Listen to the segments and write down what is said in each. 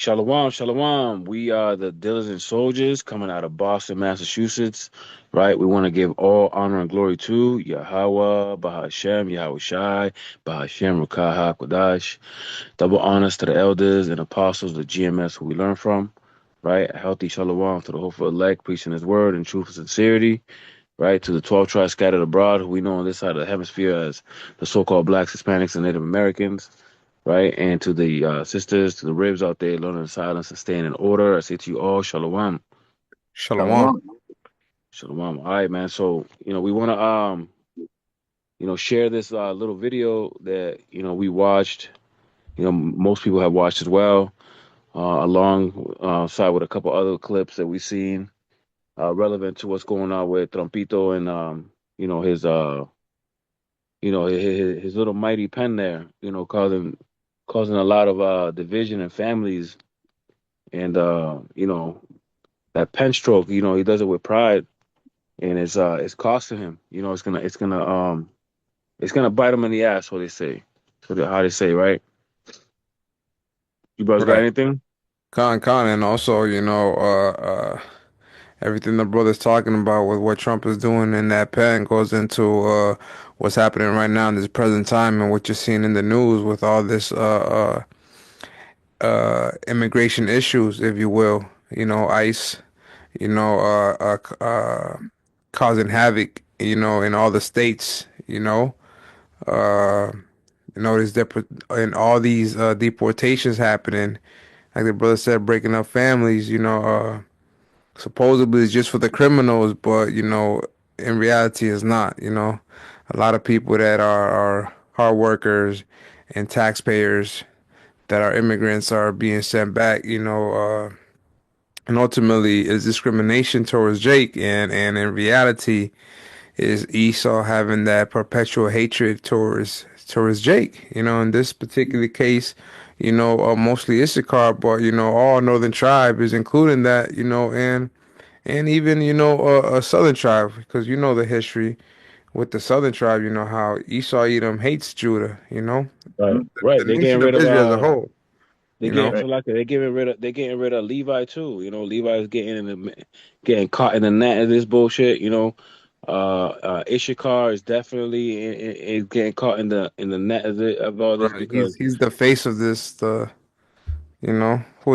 Shalom, shalom. We are the diligent soldiers coming out of Boston, Massachusetts, right? We want to give all honor and glory to Yahawah, Bahasham, Yahawashi, Bahasham, Rukaha, Kodash. Double honors to the elders and apostles, the GMS who we learn from, right? A healthy shalom to the hopeful elect, preaching his word in truth and sincerity, right? To the 12 tribes scattered abroad, who we know on this side of the hemisphere as the so-called blacks, Hispanics, and Native Americans, right? And to the sisters, to the ribs out there, learning silence and staying in order. I say to you all, shalom, Shalom. Shalom. shalom. All right, man. So we want to share this little video that we watched. Most people have watched as well, along side with a couple other clips that we've seen relevant to what's going on with Trumpito and his his little mighty pen there, causing a lot of division in families. And that pen stroke, he does it with pride, and it's costing him. It's gonna bite him in the ass. What they say, how they say, right? You brothers got Right. anything? Con, and also, everything the brother's talking about with what Trump is doing in that pen goes into what's happening right now in this present time and what you're seeing in the news with all this immigration issues, if you will. ICE, you know, causing havoc, in all the states, Uh, there's and all these deportations happening. Like the brother said, breaking up families, supposedly it's just for the criminals, but in reality it's not, A lot of people that are hard workers and taxpayers that are immigrants are being sent back, and ultimately it's discrimination towards Jake and in reality is Esau having that perpetual hatred towards Jake. In this particular case, mostly Issachar, but all northern tribe is including that, and even a southern tribe because the history with the southern tribe. How Esau Edom hates Judah. Right, Mhm. right. The They're nation getting of rid of Israel as a whole. they You know. getting Right. so like they're getting rid of Levi too. Levi's getting caught in the net of this bullshit. Issachar is definitely is getting caught in the net of all this Right. He's because he's the face of this. Who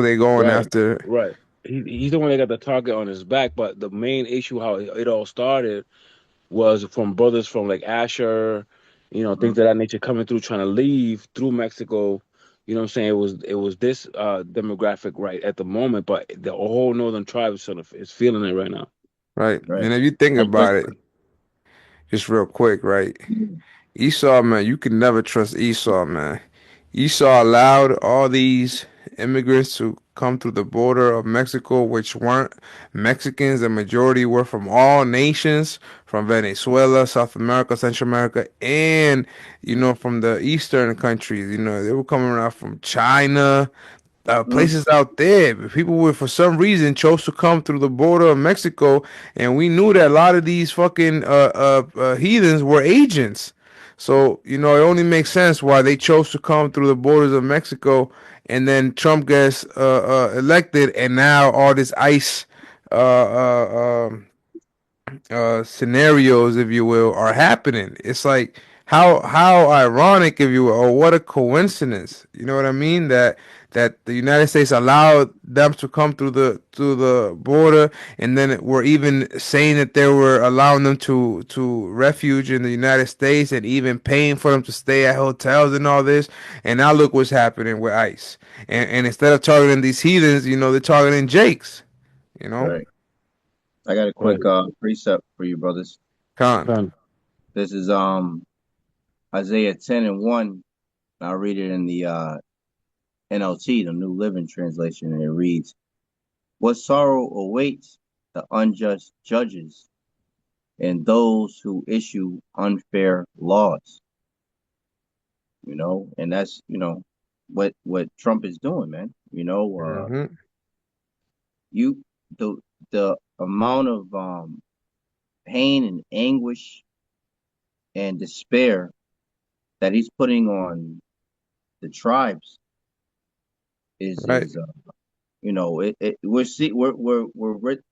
they going right, after. right. He's the one that got the target on his back. But the main issue, how it all started, was from brothers from like Asher, Mhm. things of that nature coming through, trying to leave through Mexico. You know what I'm saying? It was this demographic right at the moment, but the whole northern tribe is feeling it right now. Right. Right. And if you think Like, about it, just real quick, right? Esau, man, you can never trust Esau, man. Esau allowed all these immigrants to come through the border of Mexico, which weren't Mexicans. The majority were from all nations, from Venezuela, South America, Central America, and, from the eastern countries. They were coming around from China, Mhm. places out there. But people were, for some reason, chose to come through the border of Mexico, and we knew that a lot of these fucking heathens were agents. So it only makes sense why they chose to come through the borders of Mexico, and then Trump gets elected, and now all this ICE uh, scenarios, if you will, are happening. It's like how ironic, if you will, or what a coincidence. You know what I mean? That the United States allowed them to come through the border, and then we're even saying that they were allowing them to refuge in the United States, and even paying for them to stay at hotels and all this. And now look what's happening with ICE. And instead of targeting these heathens, they're targeting Jakes. You know, right. I got a quick Right. precept for you, brothers. Con. Con. This is Isaiah 10 and 1. I'll read it in the NLT, the New Living Translation, and it reads, "What sorrow awaits the unjust judges and those who issue unfair laws." And that's what Trump is doing, man. Hmm. You the amount of pain and anguish and despair that he's putting on the tribes is Right. We're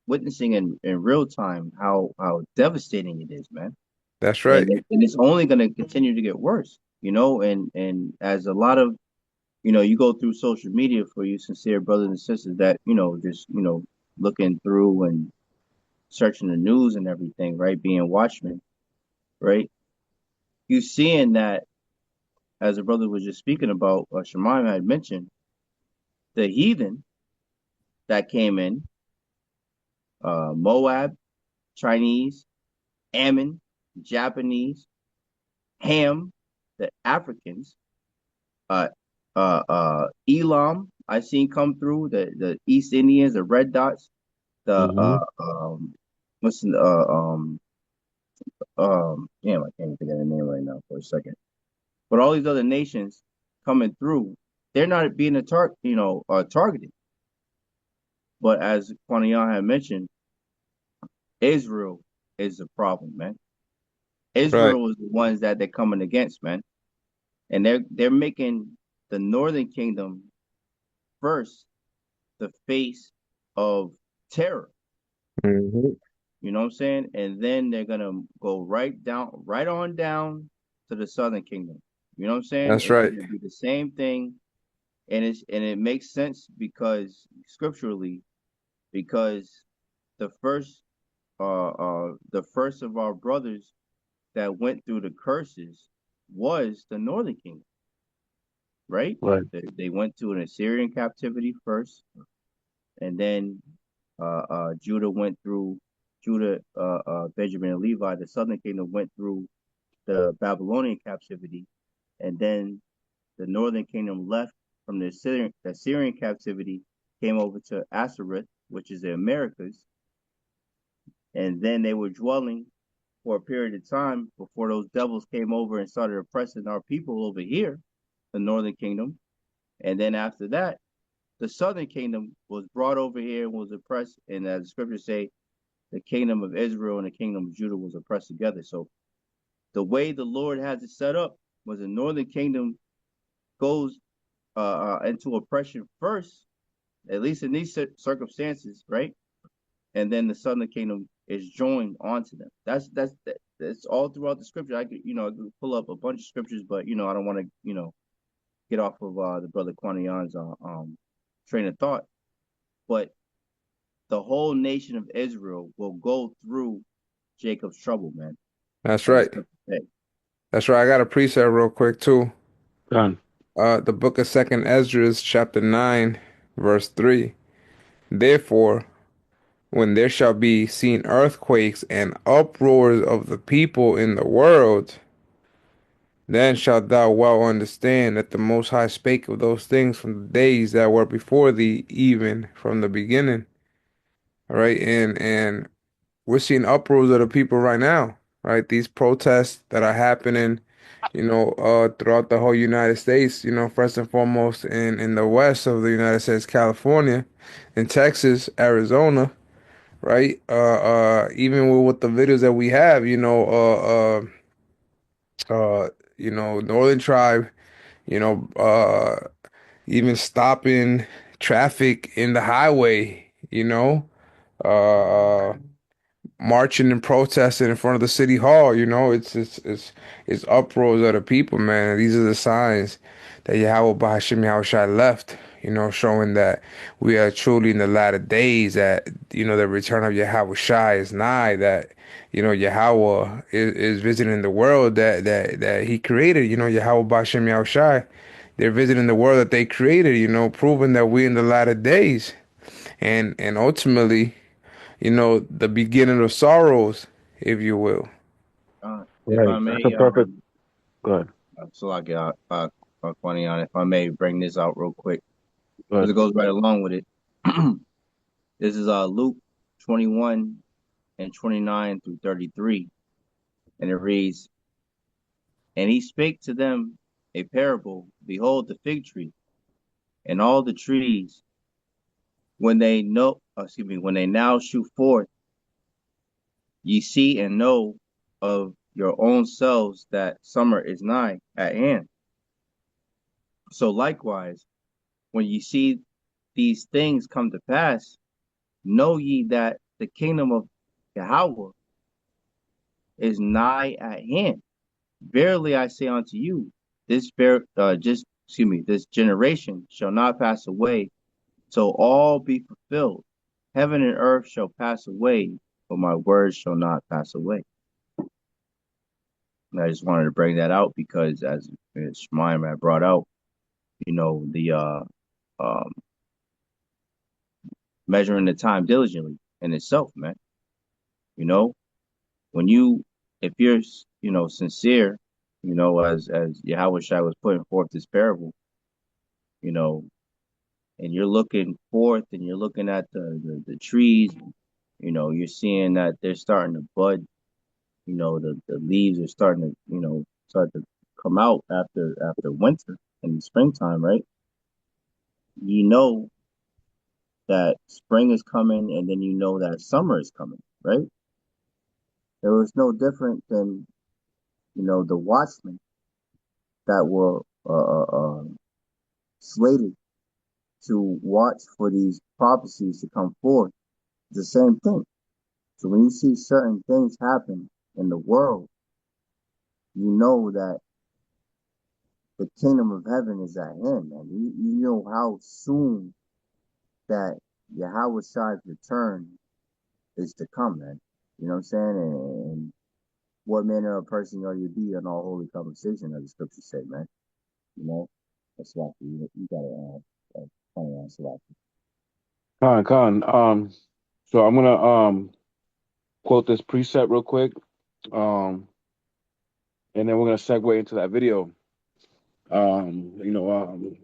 witnessing in real time how devastating it is, man. That's and right. and it's only going to continue to get worse, and as a lot of you go through social media, for you sincere brothers and sisters that just looking through and searching the news and everything, right, being watchmen, right, you seeing that, as the brother was just speaking about, Shemaim had mentioned the heathen that came in, Moab, Chinese, Ammon, Japanese, Ham, the Africans, uh, Elam. I seen come through the East Indians, the Red Dots, the Mm-hmm. what's the damn, I can't even think of the name right now for a second. But all these other nations coming through, they're not being targeted. But as Kwaniyan had mentioned, Israel is the problem, man. Right. Israel is the ones that they're coming against, man, and they're making the Northern Kingdom first the face of terror. Hmm. You know what I'm saying? And then they're gonna go right on down to the Southern Kingdom. You know what I'm saying? That's It's right. gonna be the same thing, and it makes sense because scripturally, because the first the first of our brothers that went through the curses was the Northern Kingdom, right? Right. They went to an Assyrian captivity first, and then Judah went through Benjamin and Levi. The Southern Kingdom went through the Babylonian captivity, and then the Northern Kingdom left from the Assyrian captivity, came over to Assyria, which is the Americas, and then they were dwelling for a period of time before those devils came over and started oppressing our people over here, the Northern Kingdom. And then after that, the Southern Kingdom was brought over here and was oppressed. And as the scriptures say, the kingdom of Israel and the kingdom of Judah was oppressed together. So the way the Lord has it set up was the Northern Kingdom goes into oppression first, at least in these circumstances, right? And then the Southern Kingdom is joined onto them. That's all throughout the scripture. I could pull up a bunch of scriptures, but I don't want to get off of the brother Quanian's train of thought. But the whole nation of Israel will go through Jacob's trouble, man, That's as the right. scripture say. That's right. I got a precept real quick too. Done. The book of Second Esdras, chapter 9, verse 3. Therefore, when there shall be seen earthquakes and uproars of the people in the world, then shalt thou well understand that the Most High spake of those things from the days that were before thee, even from the beginning. All right, and we're seeing uproars of the people right now, right? These protests that are happening, throughout the whole United States, first and foremost in the west of the United States, California, in Texas, Arizona, right? Even with the videos that we have, Northern Tribe, you know, even stopping traffic in the highway, uh, marching and protesting in front of the city hall. It's uproars of the people, man. And these are the signs that Yahawah Bahasham Yahawashi left, showing that we are truly in the latter days, that the return of Yahawashi is nigh, that Yahawah is visiting the world that he created. Yahawah Bahasham Yahawashi, they're visiting the world that they created, proving that we're in the latter days, and ultimately, the beginning of sorrows, if you will. If Right. I That's may, a perfect. Go ahead. so I get Quanian, if I may bring this out real quick, Go because ahead. it goes right along with it. This is Luke 21 and 29 through 33, and it reads, "And he spake to them a parable. Behold, the fig tree and all the trees, when they now shoot forth, ye see and know of your own selves that summer is nigh at hand. So likewise, when ye see these things come to pass, know ye that the kingdom of Yahawah is nigh at hand. Verily I say unto you, this generation shall not pass away till all be fulfilled. Heaven and earth shall pass away, but my words shall not pass away. And I just wanted to bring that out because, as Shemaim had brought out, the um, measuring the time diligently in itself, man. When if you're, sincere, as Yahawashi was putting forth this parable, you know, and you're looking forth and you're looking at the trees, you're seeing that they're starting to bud, the leaves are starting to, start to come out after winter and springtime, right? You know that spring is coming, and then you know that summer is coming, right? It was no different than, the watchmen that were slated to watch for these prophecies to come forth. It's the same thing. So when you see certain things happen in the world, you know that the kingdom of heaven is at hand, man. You know how soon that Yahawashi's return is to come, man. You know what I'm saying? And what manner of person are you be in all holy conversation, as the scriptures say, man. That's why you gotta point on Salaki. So I'm gonna quote this precept real quick, um, and then we're gonna segue into that video. I think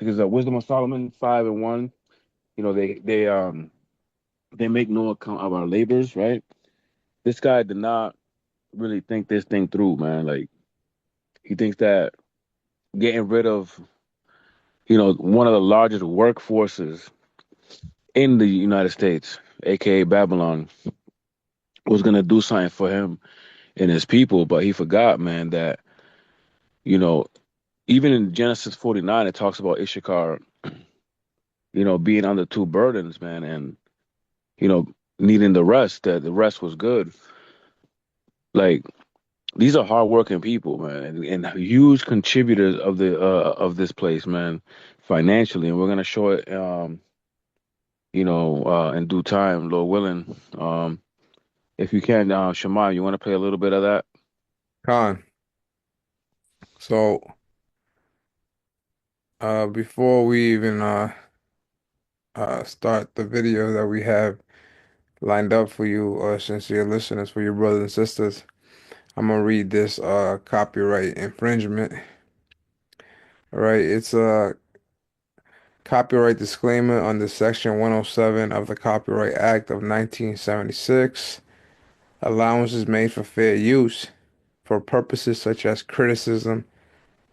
it's a Wisdom of Solomon 5:1. They make no account of our labors, right? This guy did not really think this thing through, man. Like he thinks that getting rid of, one of the largest workforces in the United States, aka Babylon, was gonna do something for him and his people, but he forgot, man, that, you know, even in Genesis 49, it talks about Issachar, being under two burdens, man, and, you know, needing the rest, that the rest was good. Like, these are hardworking people, man, and huge contributors of this place, man, financially, and we're gonna show it, in due time, Lord willing. If you can, Shema, you want to play a little bit of that? Khan. So, before we even start the video that we have lined up for you, sincere listeners, for your brothers and sisters, I'm gonna read this copyright infringement. All right, it's a copyright disclaimer under Section 107 of the Copyright Act of 1976. Allowance is made for fair use for purposes such as criticism,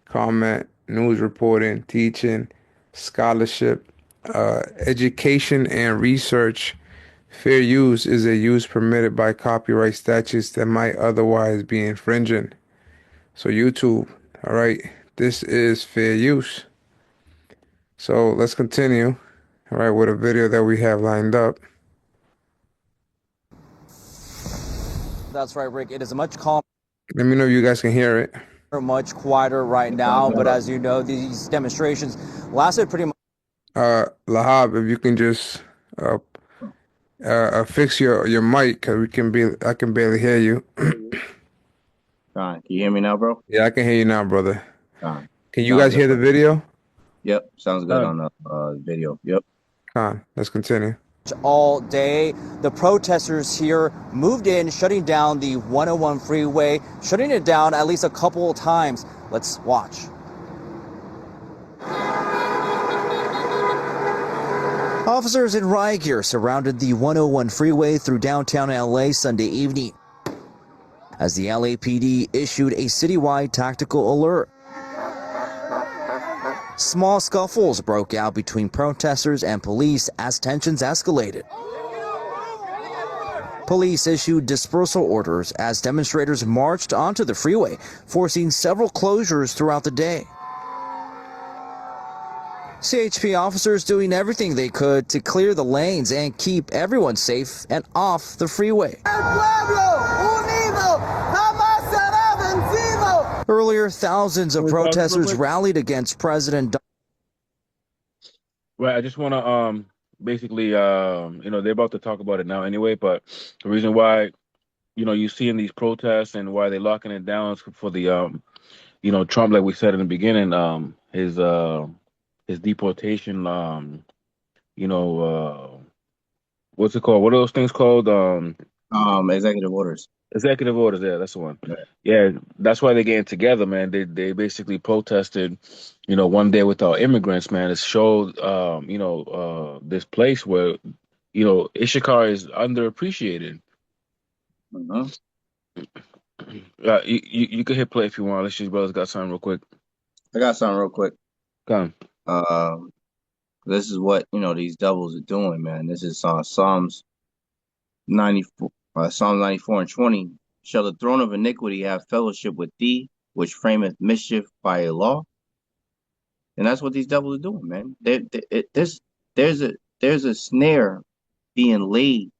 comment, news reporting, teaching, scholarship, education, and research. Fair use is a use permitted by copyright statutes that might otherwise be infringing. So YouTube, all right, this is fair use. So let's continue, all right, with a video that we have lined up. That's right, Rick. It is a much calmer. Let me know if you guys can hear it. Much quieter right now, but as you know, these demonstrations lasted pretty much. Lahab, if you can just fix your mic, cause I can barely hear you. Can you hear me now, bro? Yeah, I can hear you now, brother. Con. Can you guys hear the video? Yep, sounds good on the video. Yep. Let's continue. All day, the protesters here moved in, shutting down the 101 freeway, shutting it down at least a couple of times. Let's watch. Officers in riot gear surrounded the 101 freeway through downtown LA Sunday evening as the LAPD issued a citywide tactical alert. Small scuffles broke out between protesters and police as tensions escalated. Police issued dispersal orders as demonstrators marched onto the freeway, forcing several closures throughout the day. CHP officers doing everything they could to clear the lanes and keep everyone safe and off the freeway. Earlier, thousands of protesters rallied against President. Right. I just want to basically they're about to talk about it now anyway, but the reason why you see in these protests and why they're locking it down is for the Trump, like we said in the beginning, his deportation, you know, what's it called? What are those things called? Executive orders. Executive orders. Yeah, that's the one. Yeah, that's why they're getting together, man. They basically protested, one day without immigrants, man. It showed, this place where, Ishikar is underappreciated. Uh-huh. You could hit play if you want. Let's just brothers got something real quick. I got something real quick. Come. This is what these devils are doing, man. This is Psalms 94, Psalms 94:20. Shall the throne of iniquity have fellowship with thee, which frameth mischief by a law? And that's what these devils are doing, man. There's a snare being laid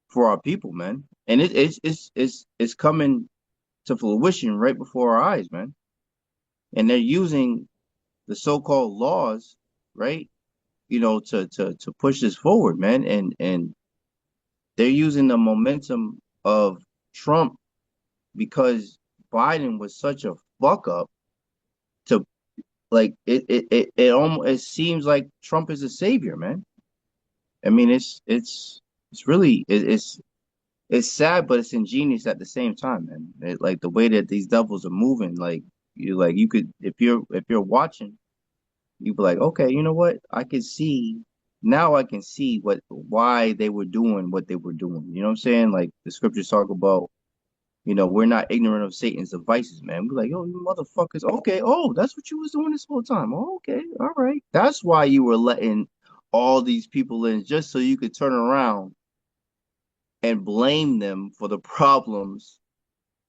for our people, man, and it's coming to fruition right before our eyes, man. And they're using the so-called laws, right? To push this forward, man, and they're using the momentum of Trump because Biden was such a fuck up to like it almost it seems like Trump is a savior, man. I mean, it's really it's sad, but it's ingenious at the same time, man. Like the way that these devils are moving, you could if you're watching, you'd be like, okay, you know what? I can see why they were doing what they were doing. You know what I'm saying? Like the scriptures talk about, we're not ignorant of Satan's devices, man. We're like, yo, you motherfuckers, okay, oh, that's what you was doing this whole time. Oh, okay, all right. That's why you were letting all these people in just so you could turn around and blame them for the problems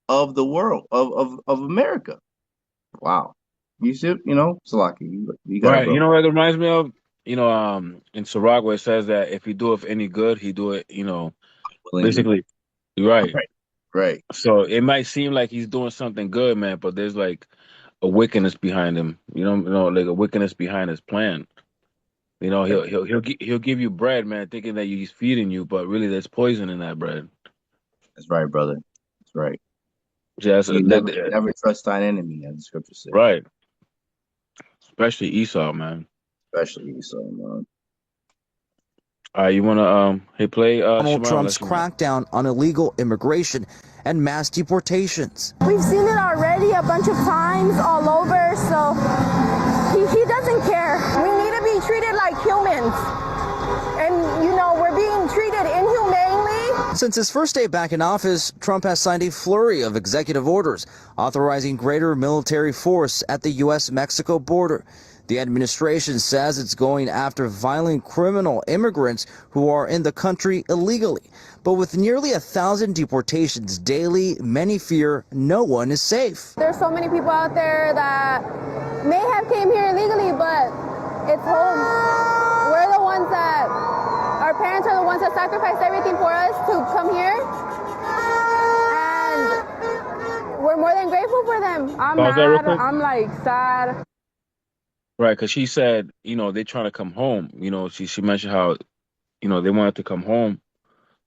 of the world, of America. Wow. You see, Salaki, you got it, Right. You bro. know what it reminds me of? In Sirach where it says that if he do it for any good, he do it, Willingly. basically, right. Right. Right. So it might seem like he's doing something good, man, but there's like a wickedness behind him. Like a wickedness behind his plan. Right. He'll give you bread, man, thinking that he's feeding you, but really there's poison in that bread. That's right, brother. That's right. Just You never trust thine enemy, as the scripture say. right, especially Esau, man. Especially Esau, man. All right, you wanna hit play, Donald Shemar, Trump's unless you want. crackdown on illegal immigration and mass deportations. We've seen it already a bunch of times all over, so he doesn't care. We need to be treated like humans. And, we're being treated inhumanely. Since his first day back in office, Trump has signed a flurry of executive orders authorizing greater military force at the U.S.-Mexico border. The administration says it's going after violent criminal immigrants who are in the country illegally. But with nearly 1,000 deportations daily, many fear no one is safe. There's so many people out there that may have came here illegally, but it's home. We're the ones that, our parents are the ones that sacrificed everything for us to come here. And we're more than grateful for them. I'm Pause that real mad. quick. I'm sad. Right, because she said, they're trying to come home. She mentioned how, they wanted to come home,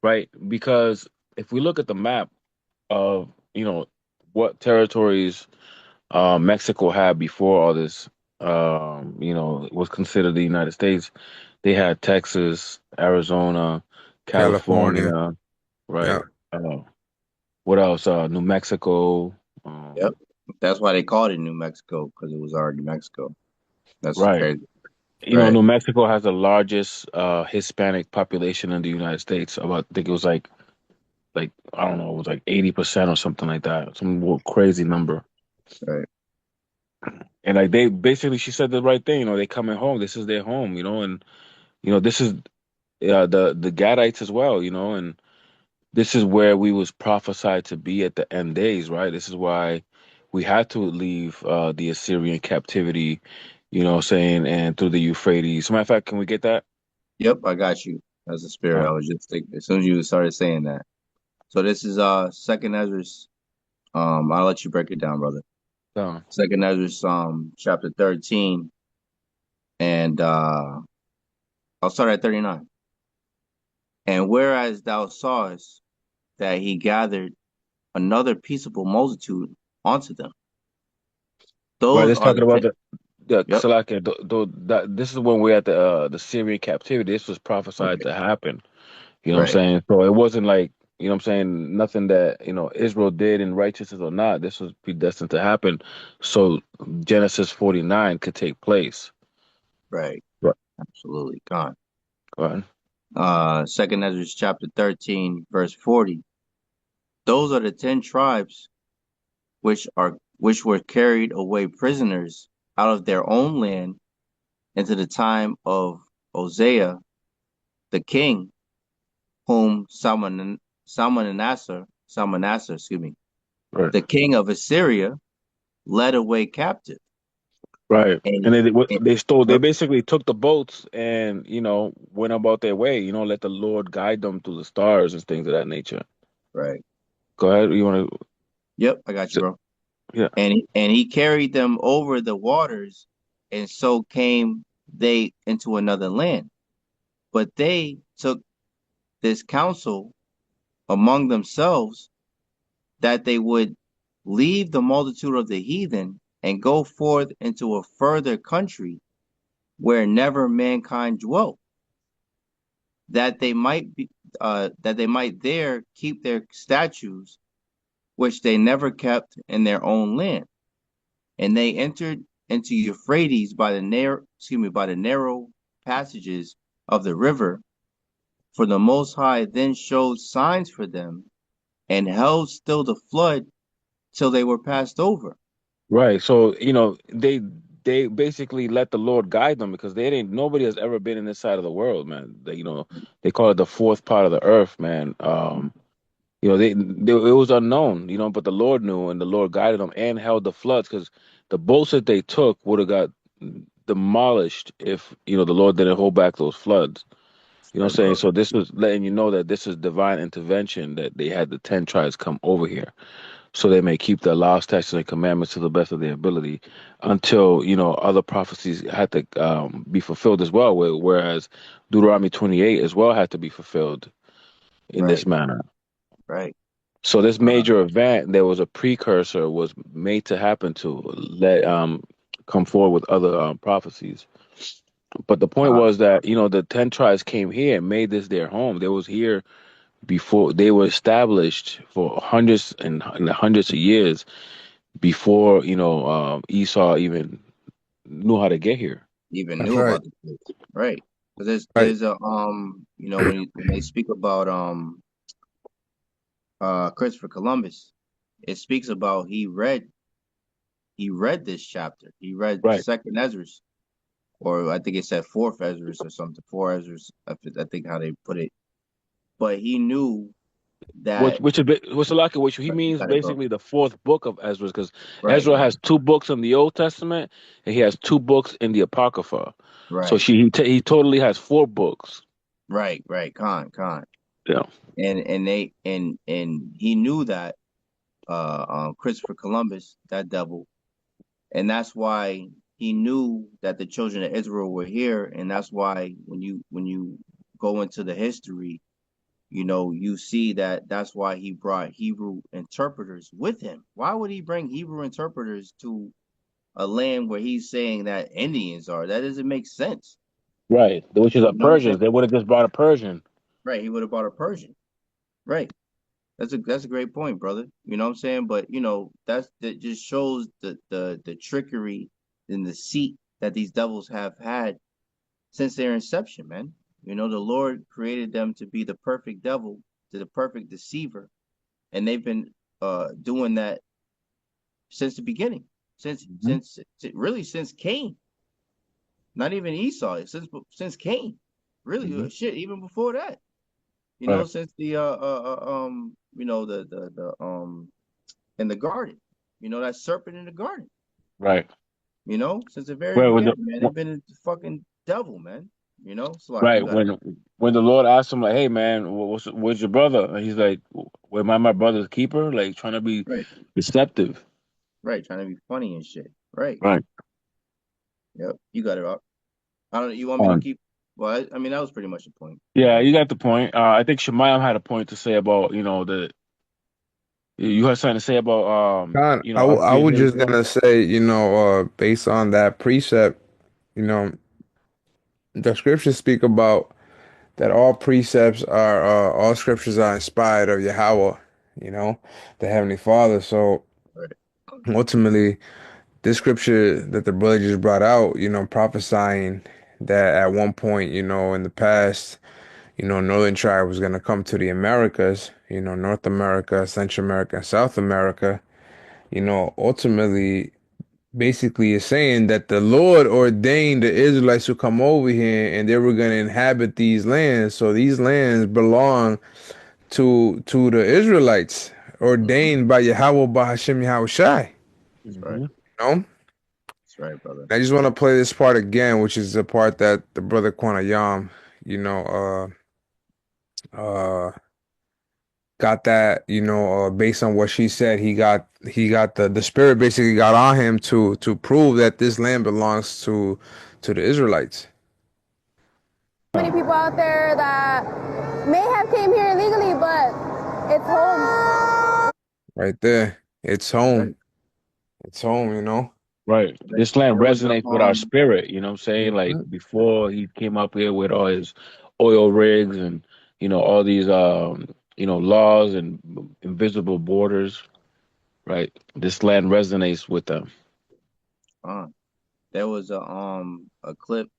right? Because if we look at the map of, what territories Mexico had before all this, was considered the United States, they had Texas, Arizona, California. California, Yeah. right? What else? New Mexico. Yep. That's why they called it New Mexico, because it was already Mexico. That's Right. crazy. Right. New Mexico has the largest Hispanic population in the United States. About I think it was like I don't know, it was like 80% or something like that. Some crazy number. Right. And like they basically, she said the right thing. They coming home. This is their home. And this is the Gadites as well. And this is where we was prophesied to be at the end days, right? This is why we had to leave the Assyrian captivity, you know what I'm saying, and through the Euphrates. As a matter of fact, can we get that? Yep, I got you. That's the spirit. I was just thinking as soon as you started saying that. So this is Second Ezra's. I'll let you break it down, brother. Uh, Second Ezra's chapter 13, and I'll start at 39. And whereas thou sawest that he gathered another peaceable multitude onto them, right, those it's are talking the about the yep, Salakia. This is when we're at the Syrian captivity. This was prophesied okay, to happen. You know what I'm right, saying? So it wasn't like, you know what I'm saying, nothing that, Israel did in righteousness or not. This was predestined to happen. So Genesis 49 could take place. right, Right. absolutely, gone. Go ahead. Second Ezra chapter 13, verse 40. Those are the 10 tribes which were carried away prisoners out of their own land into the time of Hosea the king, whom Salmanassar, excuse me, Right. the king of Assyria, led away captive. Right. And, And and they stole, they yep, basically took the boats and, went about their way, let the Lord guide them through the stars and things of that nature. right. Go ahead. You want Yep, I got you, to, bro. yeah. And he carried them over the waters, and so came they into another land. But they took this counsel among themselves that they would leave the multitude of the heathen and go forth into a further country where never mankind dwelt, that they might there keep their statutes which they never kept in their own land. And they entered into Euphrates by the narrow passages of the river, for the Most High then showed signs for them and held still the flood till they were passed over. Right. So, they basically let the Lord guide them because they didn't nobody has ever been in this side of the world, man. They call it the fourth part of the earth, man. It was unknown, but the Lord knew and the Lord guided them and held the floods because the boats that they took would have got demolished if, the Lord didn't hold back those floods. You know what Right, I'm saying? bro. So this was letting you know that this is divine intervention that they had the 10 tribes come over here so they may keep the laws, statutes, and commandments to the best of their ability until, other prophecies had to be fulfilled as well. Whereas Deuteronomy 28 as well had to be fulfilled in this Right, manner. right. So this Uh, major event, there was a precursor was made to happen to let come forward with other prophecies. But the point uh, was that, the 10 tribes came here and made this their home. They was here before they were established for hundreds and hundreds of years before Esau even knew how to get here. even That's knew right. about the place. Right. But Right. there's a when they speak about Christopher Columbus, it speaks about he read this chapter. He read Right. Second Ezra's, or I think it said Fourth Ezra's or something. Four Ezra's, I think how they put it. But he knew Which that. which is which Salaki, which he You means got it, bro. basically the fourth book of Ezra, because Right, Ezra right, has two books in the Old Testament and he has two books in the Apocrypha. So right, he totally has four books. right. Con. Yeah. And he knew that Christopher Columbus, that devil, and that's why he knew that the children of Israel were here, and that's why when you go into the history, you see that that's why he brought Hebrew interpreters with him. Why would he bring Hebrew interpreters to a land where he's saying that Indians are? That doesn't make sense. Right. Which is a You know what I'm Persians. saying? They would have just brought a Persian. Right. He would have brought a Persian. Right. That's a great point, brother. You know what I'm saying? But that just shows the trickery and the deceit that these devils have had since their inception, man. The Lord created them to be the perfect devil, to the perfect deceiver, and they've been doing that since the beginning, Mhm. really since Cain, not even Esau, since Cain, really Mhm. shit, even before that, Right. since the the in the garden, that serpent in the garden. Right. You know, since the very Well, when beginning, man, they've been the fucking devil, man. You know, so like you right got it. when the Lord asked him like, "Hey man, where's your brother?" And he's like, "Well, am I my brother's keeper?" Like trying to be Right, deceptive. right, trying to be funny and shit. Right. Right. Yep, you got it up. I don't. You want me to Um, keep? Well, I mean, that was pretty much the point. You yeah, know. you got the point. I think Shemayim had a point to say about the you had something to say about Con, us I being was here as just well. gonna say, based on that precept, you know, the scriptures speak about that all scriptures are inspired of Yahawah, the Heavenly Father. So Right. ultimately, this scripture that the brother just brought out, prophesying that at one point, in the past, Northern Tribe was gonna come to the Americas, North America, Central America, and South America, ultimately basically is saying that the Lord ordained the Israelites to come over here and they were going to inhabit these lands. So these lands belong to the Israelites, Mm-hmm. ordained by Yahawah Bahasham Yahawashi. That's right. Hmm. You know? That's right, brother. I just want to play this part again, which is the part that the brother Kwanayam, you know, got that, based on what she said, he got the spirit basically got on him to prove that this land belongs to the Israelites. Many people out there that may have came here illegally, but it's home. Right there. It's Right. home. It's home. Right. Right. This land There was resonates with our spirit, you know what I'm saying? Like Mhm. before he came up here with all his oil rigs and, all these laws and invisible borders, right? This land resonates with them. uh, there was a clip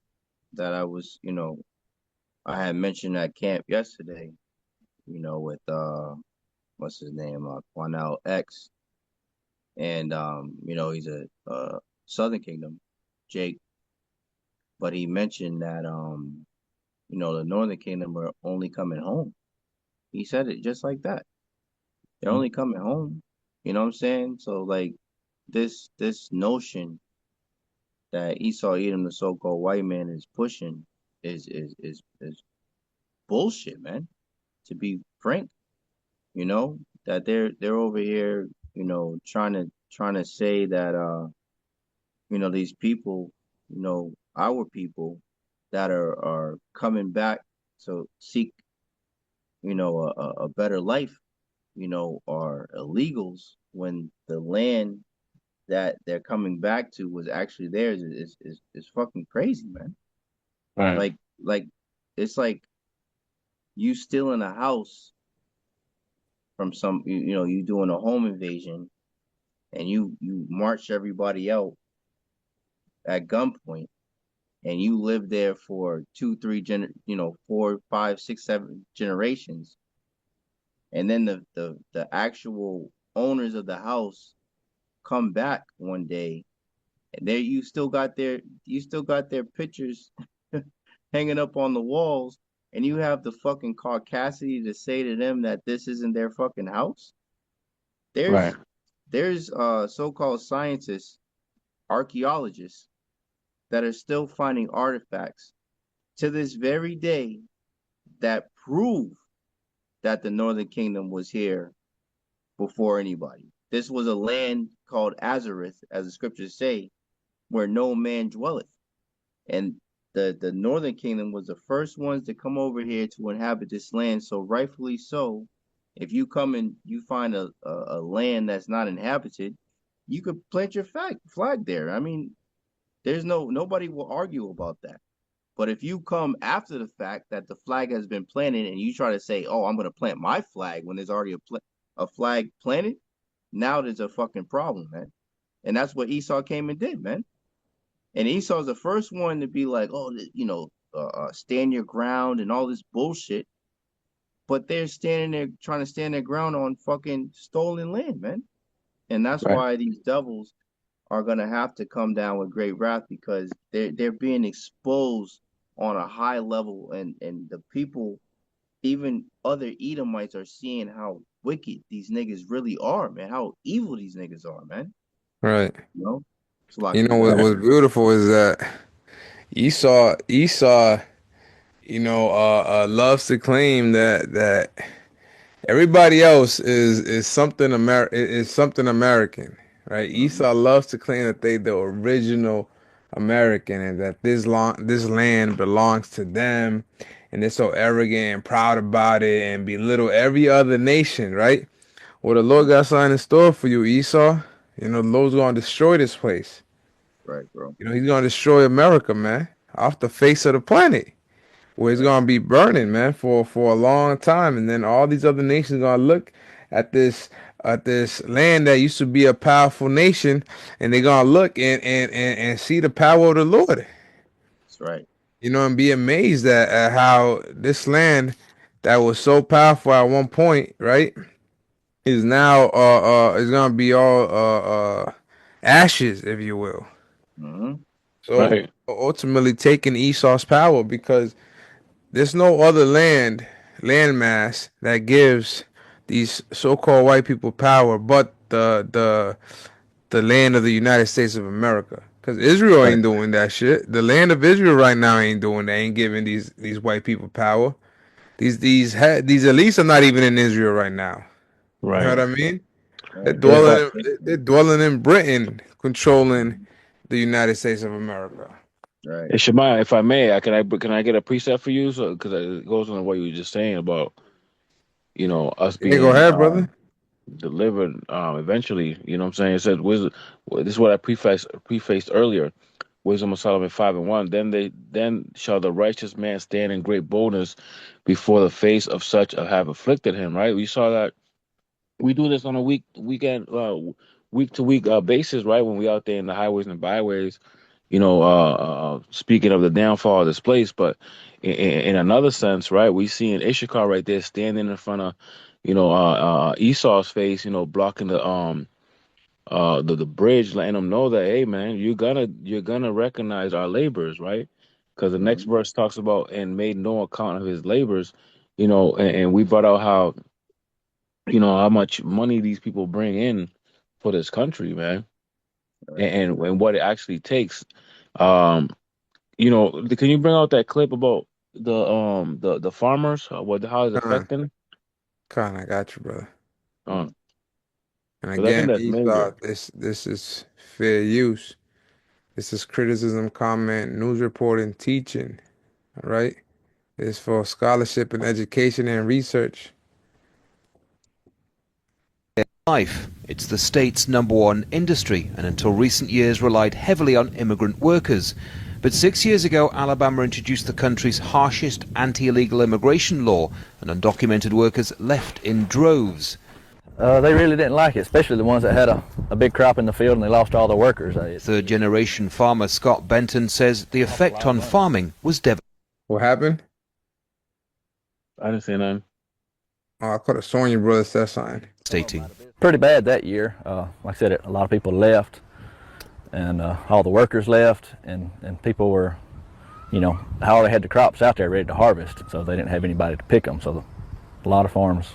that I was, I had mentioned at camp yesterday, with what's his name, Quanell X, and he's a Southern Kingdom, Jake, but he mentioned that the Northern Kingdom are only coming home. He said it just like that. They're only coming home. You know what I'm saying? So like this notion that Esau Edom, the so-called white man, is pushing is bullshit, man. To be frank, that they're over here, trying to say that these people, our people that are coming back to seek, a better life, are illegals when the land that they're coming back to was actually theirs is fucking crazy, man. Right. Like it's like you stealing a house from you doing a home invasion and you march everybody out at gunpoint and you live there for two, three four, five, six, seven generations, and then the actual owners of the house come back one day and there you still got their pictures hanging up on the walls, and you have the fucking caucasity to say to them that this isn't their fucking house. Right. There's so-called scientists, archaeologists that are still finding artifacts to this very day that prove that the Northern Kingdom was here before anybody. This was a land called Azareth, as the scriptures say, where no man dwelleth. And the Northern Kingdom was the first ones to come over here to inhabit this land. So rightfully so, if you come and you find a land that's not inhabited, you could plant your flag there. I mean, there's nobody will argue about that. But if you come after the fact that the flag has been planted and you try to say, "Oh, I'm going to plant my flag," when there's already a flag planted, now there's a fucking problem, man. And that's what Esau came and did, man. And Esau's the first one to be like, "Oh, stand your ground" and all this bullshit. But they're standing there trying to stand their ground on fucking stolen land, man. And that's Right. why these devils are gonna have to come down with great wrath because they're being exposed on a high level, and the people, even other Edomites, are seeing how wicked these niggas really are, man. How evil these niggas are, man. Right. You know? It's like You know what was beautiful is that Esau, loves to claim that everybody else is something is something American, right? mm-hmm. Esau loves to claim that they the original American and that this land belongs to them, and they're so arrogant and proud about it and belittle every other nation, right? Well, the Lord got something in store for you, Esau. The Lord's gonna destroy this place. Right, bro. He's gonna destroy America, man, off the face of the planet, where it's Right. gonna be burning, man, for a long time, and then all these other nations gonna look at this land that used to be a powerful nation, and they're gonna look and see the power of the Lord, That's right. and be amazed at how this land that was so powerful at one point, right, is now is gonna be all ashes, if you will. Mm-hmm. So Right. ultimately taking Esau's power because there's no other landmass that gives these so-called white people power but the land of the United States of America. Because Israel Right. ain't doing that shit. The land of Israel right now ain't doing that. Ain't giving these white people power. These elites are not even in Israel right now. You know Right. what I mean? They're Right. If I dwelling. They're dwelling in Britain, controlling the United States of America. Right. Shemaya, if I may, can I get a preset for you? So because it goes on what you were just saying about us Yeah, go being ahead, brother. delivered eventually. You know what I'm saying? It says wisdom. This is what I prefaced earlier. Wisdom of Solomon 5:1. Then shall the righteous man stand in great boldness before the face of such as have afflicted him. Right? We saw that we do this on a week to week basis, right? When we out there in the highways and byways, speaking of the downfall of this place, but in another sense, right? We see in Issachar right there standing in front of, Esau's face, blocking the bridge, letting them know that, hey, man, you're gonna recognize our labors, right? Because the next Mm-hmm. verse talks about and made no account of his labors, and we brought out how much money these people bring in for this country, man, Right. and what it actually takes. Um, can you bring out that clip about the farmers? How it's Con, affecting? con, I got you, brother. Uh, And 'Cause I think again, that's Esau, major. this is fair use. This is criticism, comment, news reporting, teaching. All right. It's for scholarship and education and research. Life. It's the state's #1 industry and until recent years relied heavily on immigrant workers. But 6 years ago, Alabama introduced the country's harshest anti-illegal immigration law and undocumented workers left in droves. They really didn't like it, especially the ones that had a big crop in the field and they lost all their workers. Third-generation farmer Scott Benton says the effect on farming was devastating. What happened? I didn't say nothing. Oh, I could have sworn your brother said something. Pretty bad that year. Like I said, a lot of people left, and all the workers left, and people were, they already had the crops out there ready to harvest, so they didn't have anybody to pick them. So a lot of farms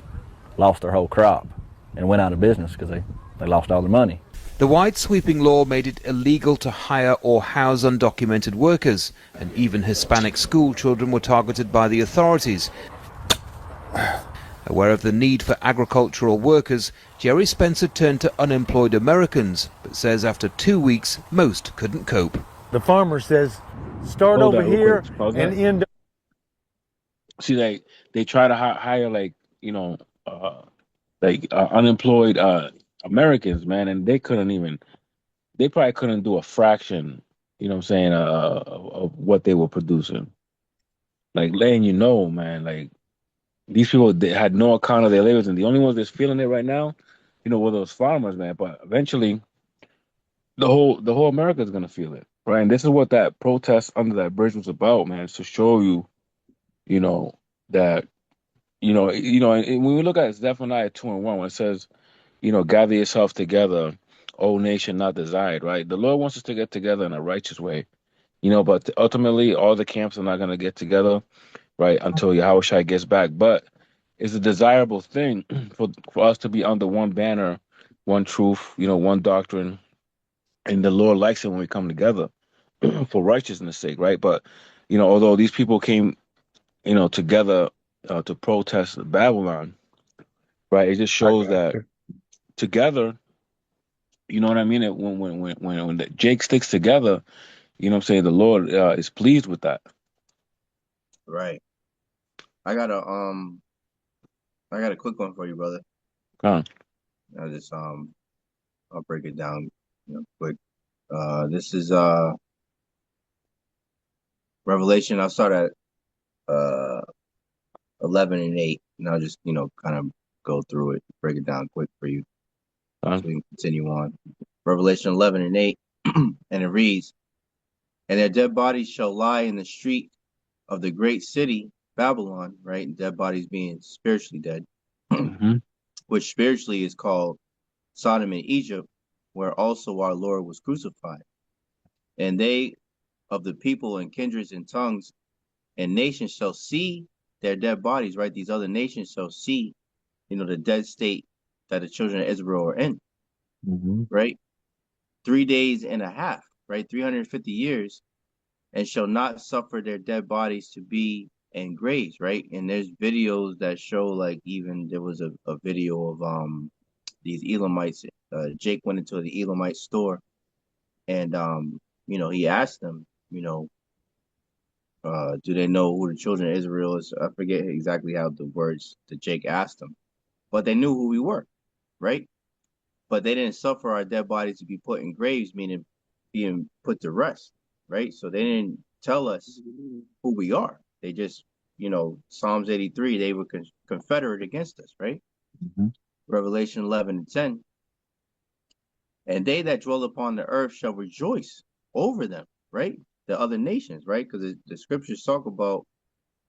lost their whole crop and went out of business because they lost all their money. The wide sweeping law made it illegal to hire or house undocumented workers, and even Hispanic school children were targeted by the authorities. Aware of the need for agricultural workers, Jerry Spencer turned to unemployed Americans, but says after 2 weeks most couldn't cope. The farmer says, start Hold over that real here quick. Pause and that. end. See, they try to hire unemployed Americans, man, and they probably couldn't do a fraction, what I'm saying, of what they were producing. Like letting you know, man, like these people they had no account of their labors, and the only ones that's feeling it right now, were those farmers, man. But eventually, the whole America is gonna feel it, right? And this is what that protest under that bridge was about, man. It's to show you, you know, that and when we look at Zephaniah 2:1, when it says, gather yourself together, O nation not desired, right? The Lord wants us to get together in a righteous way, but ultimately, all the camps are not gonna get together, right, until Yahawashi gets back. But it's a desirable thing for us to be under one banner, one truth, one doctrine, and the Lord likes it when we come together for righteousness' sake, right? But although these people came, together to protest Babylon, right? It just I shows got that you. together, you know what I mean? When Jake sticks together, what I'm saying, the Lord is pleased with that. Right. I got a I got a quick one for you, brother. Huh. I just I'll break it down, quick. This is Revelation. I'll start at 11 and 8, and I'll just kind of go through it, break it down quick for you, Huh. so we can continue on. Revelation 11 and 8, and it reads, "And their dead bodies shall lie in the street of the great city Babylon," right? And dead bodies being spiritually dead, Hmm. which spiritually is called Sodom and Egypt, where also our Lord was crucified. And they of the people and kindreds and tongues and nations shall see their dead bodies, right? These other nations shall see, the dead state that the children of Israel are in, Hmm. right? 3 days and a half, right? 350 years, and shall not suffer their dead bodies to be in graves, right? And there's videos that show, like, even there was a video of these Elamites. Jake went into the Elamite store, and he asked them, do they know who the children of Israel is? I forget exactly how the words that Jake asked them, but they knew who we were, right? But they didn't suffer our dead bodies to be put in graves, meaning being put to rest, right? So they didn't tell us who we are. They just, Psalms 83, they were confederate against us, right? Hmm. Revelation 11 and 10, and they that dwell upon the earth shall rejoice over them, right? The other nations, right? Because the scriptures talk about,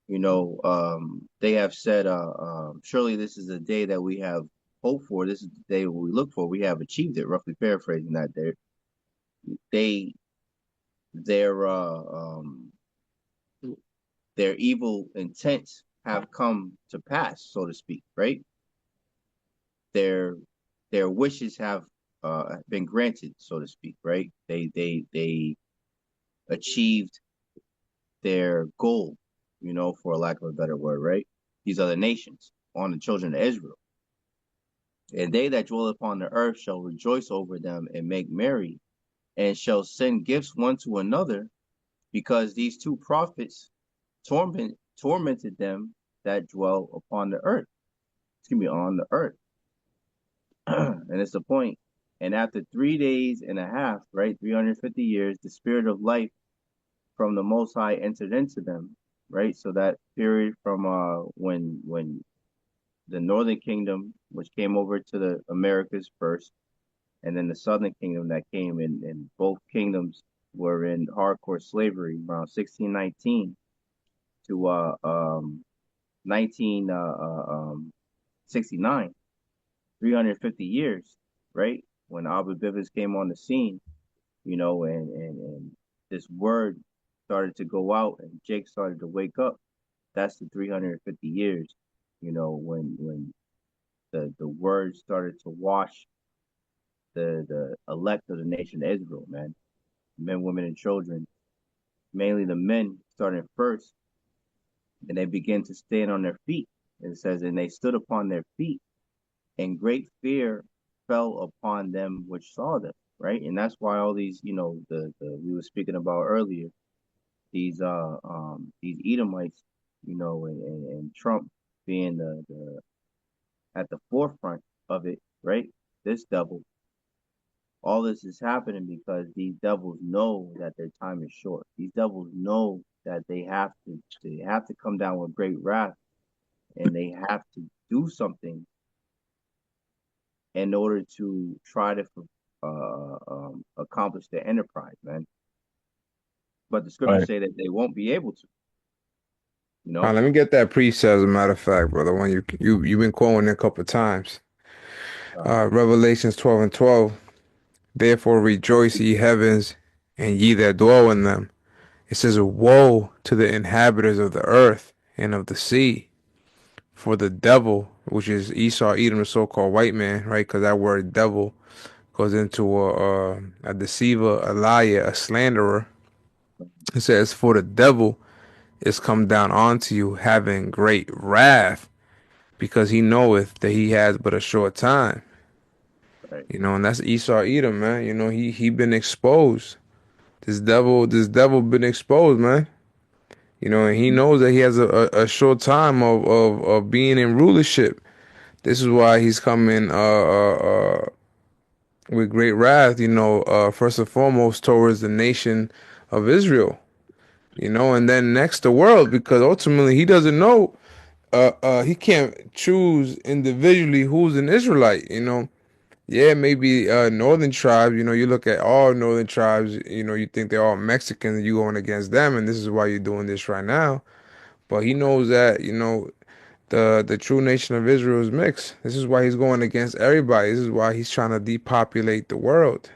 they have said, surely this is a day that we have hoped for. This is the day we look for. We have achieved it. Roughly paraphrasing that, they their their evil intents have come to pass, so to speak, right? Their their wishes have been granted, so to speak, right? They achieved their goal, for lack of a better word, right? These other nations on the children of Israel. And they that dwell upon the earth shall rejoice over them and make merry, and shall send gifts one to another, because these two prophets tormented them that dwell upon the earth. Excuse me, on the earth. And it's the point. And after 3 days and a half, right, 350 years, the spirit of life from the Most High entered into them, right? So that period from when the Northern Kingdom, which came over to the Americas first, and then the Southern Kingdom that came in, and both kingdoms were in hardcore slavery around 1619 to 1969, 350 years, right? When Abu Bivens came on the scene, and this word started to go out, and Jake started to wake up. That's the 350 years, when the word started to wash the elect of the nation of Israel, man. Men, women, and children. Mainly the men starting first, and they begin to stand on their feet. It says, and they stood upon their feet, and great fear fell upon them which saw them, right? And that's why all these, the we were speaking about earlier, these Edomites, and Trump being the at the forefront of it, right? This devil, all this is happening because these devils know that their time is short. These devils know that they have to come down with great wrath, and they have to do something in order to try to accomplish their enterprise, man. But the scriptures Right. say that they won't be able to, you All right, know. let me get that precept, as a matter of fact, brother. One you've been quoting it a couple of times. Revelations 12 and 12. Therefore rejoice, ye heavens, and ye that dwell in them. It says, woe to the inhabitants of the earth and of the sea, for the devil, which is Esau, Edom, the so-called white man, right? Because that word devil goes into a deceiver, a liar, a slanderer. It says, "For the devil is come down onto you, having great wrath, because he knoweth that he has but a short time." Right. You know, and that's Esau Edom, man. You know, he been exposed. This devil been exposed, man. You know, and he Mm-hmm. knows that he has a short time of being in rulership. This is why he's coming with great wrath, you know, first and foremost towards the nation of Israel, you know, and then next the world, because ultimately he doesn't know, he can't choose individually who's an Israelite, you know. Yeah, maybe northern tribes, you know, you look at all northern tribes, you know, you think they're all Mexicans, you going against them, and this is why you're doing this right now. But he knows that, you know, the true nation of Israel is mixed. This is why he's going against everybody. This is why he's trying to depopulate the world.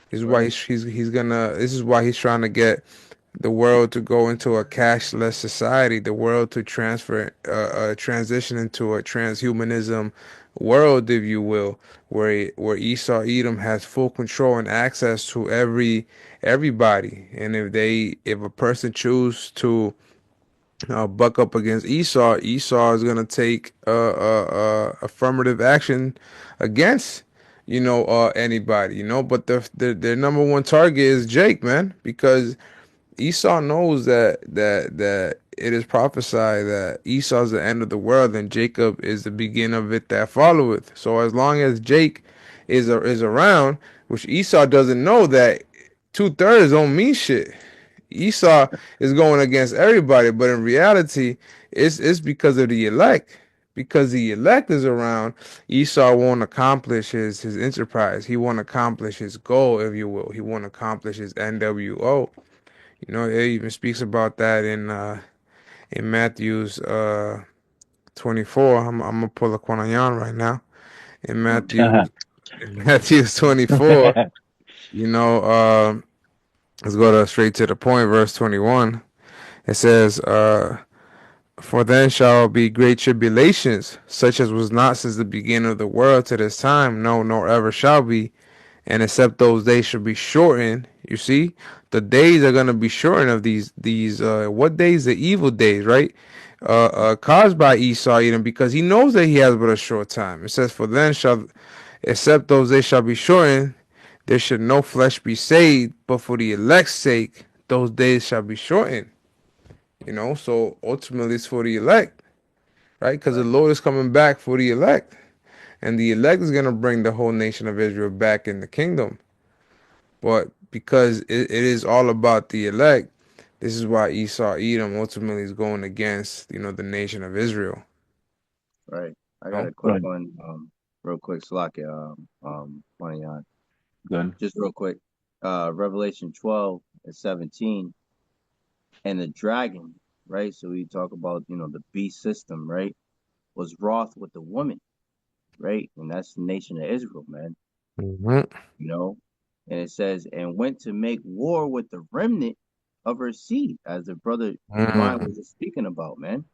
This is why Right. he's gonna. This is why he's trying to get the world to go into a cashless society. The world to transition into a transhumanism world, if you will, where Esau Edom has full control and access to everybody. And if a person chooses to buck up against Esau, Esau is gonna take affirmative action against, you know, anybody, you know. But their number one target is Jake, man, because Esau knows that it is prophesied that Esau is the end of the world and Jacob is the beginning of it that followeth. So as long as Jake is around, which Esau doesn't know that 2/3 don't mean shit. Esau is going against everybody, but in reality, it's because of the elect. Because the elect is around, Esau won't accomplish his enterprise. He won't accomplish his goal, if you will. He won't accomplish his NWO. You know, it even speaks about that in Matthew's 24. I'm gonna pull a Quanayan right now. In Matthew's 24, you know, let's go straight to the point, verse 21. It says, "For then shall be great tribulations, such as was not since the beginning of the world to this time, no, nor ever shall be. And except those days should be shortened." You see, the days are gonna be shortened of these what days? The evil days, right? Caused by Esau, Edom, because he knows that he has but a short time. It says, "For then shall, except those days shall be shortened, there should no flesh be saved, but for the elect's sake, those days shall be shortened." You know, so ultimately it's for the elect, right? Because the Right. Lord is coming back for the elect, and the elect is gonna bring the whole nation of Israel back in the kingdom. But because it is all about the elect, this is why Esau Edom ultimately is going against, you know, the nation of Israel. Right. I got You a quick Good. one, real quick, Slakia, money on. Good. Just real quick. Revelation 12 and 17, and the dragon, right? So we talk about, the beast system, right? Was wroth with the woman, right? And that's the nation of Israel, man. know. You know, and it says, and went to make war with the remnant of her seed, as the brother Shemai Hmm. was just speaking about, man.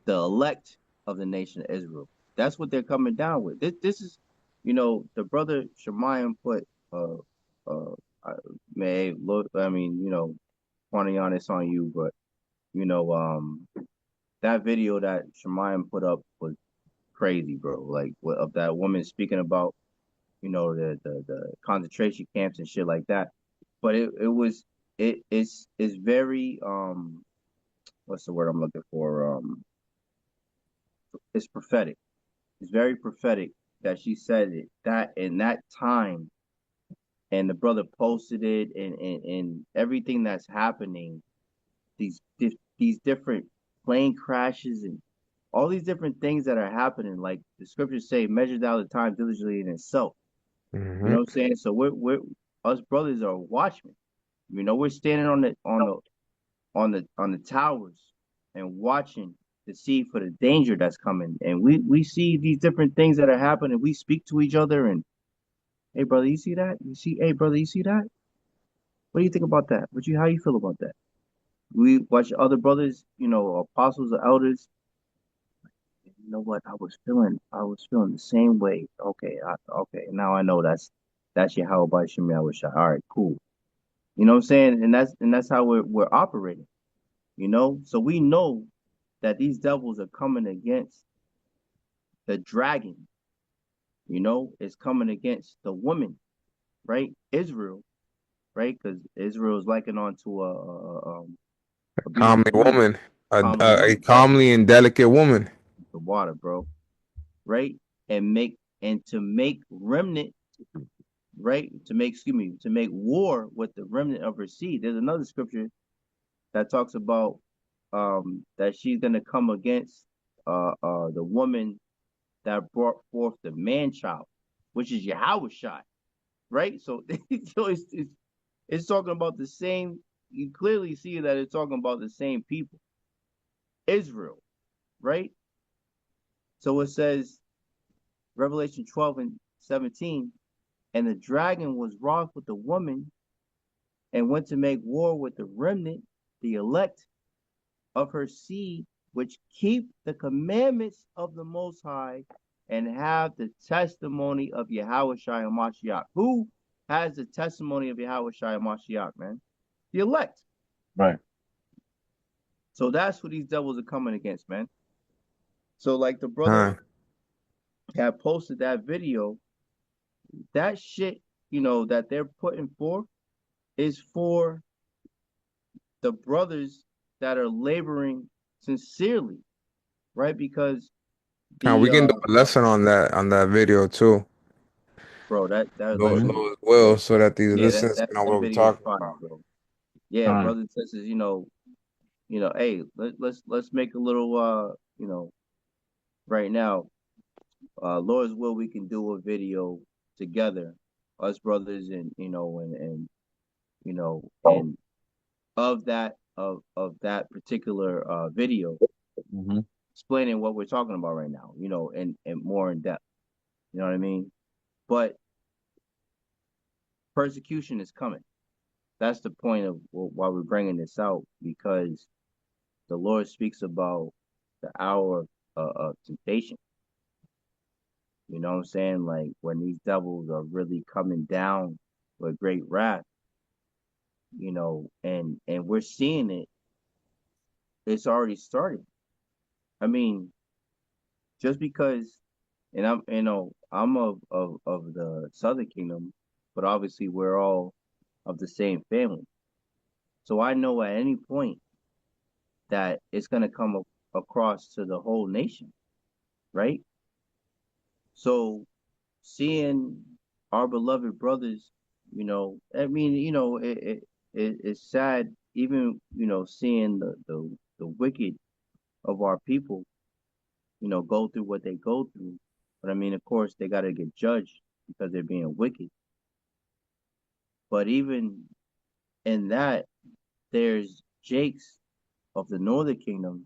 The elect of the nation of Israel. That's what they're coming down with. This is, the brother Shemayim put, uh, I, may look. I mean, pointing on this on you, but you know, that video that Shemayim put up was crazy, bro. Like, of that woman speaking about, the concentration camps and shit like that. But it's very, what's the word I'm looking for? It's prophetic. It's very prophetic that she said it that in that time, and the brother posted it, and everything that's happening, these different plane crashes and all these different things that are happening, like the scriptures say, measure out the time diligently in itself. You know Hmm. what I'm saying? So we're us brothers are watchmen. We're standing on the towers and watching to see for the danger that's coming. And we see these different things that are happening. We speak to each other and, hey brother, you see that? Hey brother, you see that? What do you think about that? How you feel about that? We watch other brothers, apostles or elders. You know what? I was feeling the same way. Okay, okay. Now I know That's Yahawah Bahasham Yahawashi. All right, cool. You know what I'm saying? And that's how we're operating. You know, so we know that these devils are coming against the dragon. You know, it's coming against the woman, right? Israel, right? Because Israel is likened onto a beautiful Calmly woman, woman, comely a woman, right? calmly and delicate woman. The water, bro, right? And to make remnant, right? To make, excuse me, to make war with the remnant of her seed. There's another scripture that talks about that she's gonna come against the woman that brought forth the man child, which is Yahawashi, right? So, so it's talking about the same. You clearly see that it's talking about the same people, Israel, right? So it says Revelation 12 and 17, and the dragon was wroth with the woman and went to make war with the remnant, the elect of her seed, which keep the commandments of the Most High and have the testimony of Yahawashi and Mashiach. Who has the testimony of Yahawashi and Mashiach, man? The elect. Right. So that's what these devils are coming against, man. So like the brother Huh. had posted that video, that shit, you know, that they're putting forth is for the brothers that are laboring sincerely, right? Because Now we the can do a lesson on that video too. bro, that Lord, Mm-hmm. lesson, Lord will, so that these yeah, that listeners that, know that what we're video is talking fire, about. bro. Yeah, Time. brothers and sisters, hey, let's make a little right now, Lord's will, we can do a video together, us brothers, and and of that particular video, Mm-hmm. explaining what we're talking about right now, and more in depth. You know what I mean? But persecution is coming. That's the point of why we're bringing this out, because the Lord speaks about the hour of temptation. You know what I'm saying? Like when these devils are really coming down with great wrath, and we're seeing it. It's already started. I mean, just because, and I'm of the Southern Kingdom, but obviously we're all of the same family. So I know at any point that it's going to come across to the whole nation, right? So seeing our beloved brothers, I mean, it's sad, even, seeing the wicked of our people, go through what they go through. But I mean, of course, they got to get judged because they're being wicked. But even in that, there's Jakes of the Northern Kingdom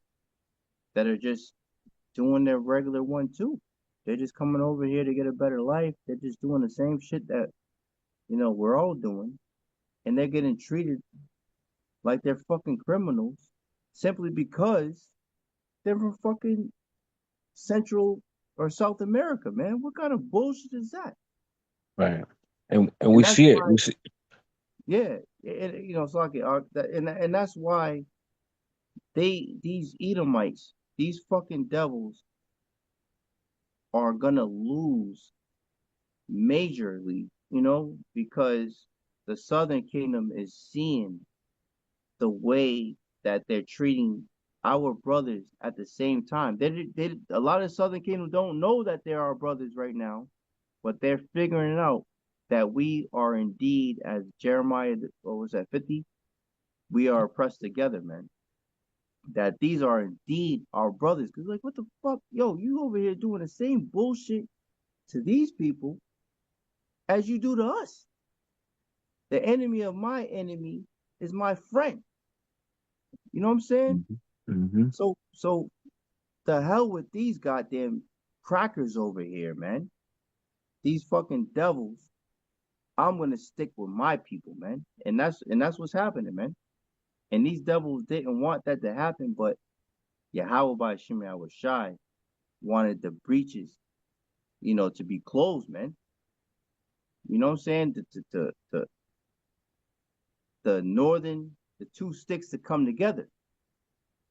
that are just doing their regular one too. They're just coming over here to get a better life. They're just doing the same shit that, we're all doing. And they're getting treated like they're fucking criminals simply because they're from fucking Central or South America, man. What kind of bullshit is that? Right. And And we that's see it. why, We see. yeah, it's like, and that's why these Edomites, these fucking devils, are gonna lose majorly, because the Southern Kingdom is seeing the way that they're treating our brothers at the same time. A lot of Southern Kingdom don't know that they're our brothers right now, but they're figuring out that we are indeed, as Jeremiah, what was that, 50? We are oppressed together, man. That these are indeed our brothers. Because, like, what the fuck? Yo, you over here doing the same bullshit to these people as you do to us. The enemy of my enemy is my friend. You know what I'm saying? Mm-hmm. So the hell with these goddamn crackers over here, man. These fucking devils. I'm gonna stick with my people, man. And that's what's happening, man. And these devils didn't want that to happen, but Yahawah by Shimei was shy, wanted the breaches, to be closed, man. You know what I'm saying? The northern, the two sticks to come together.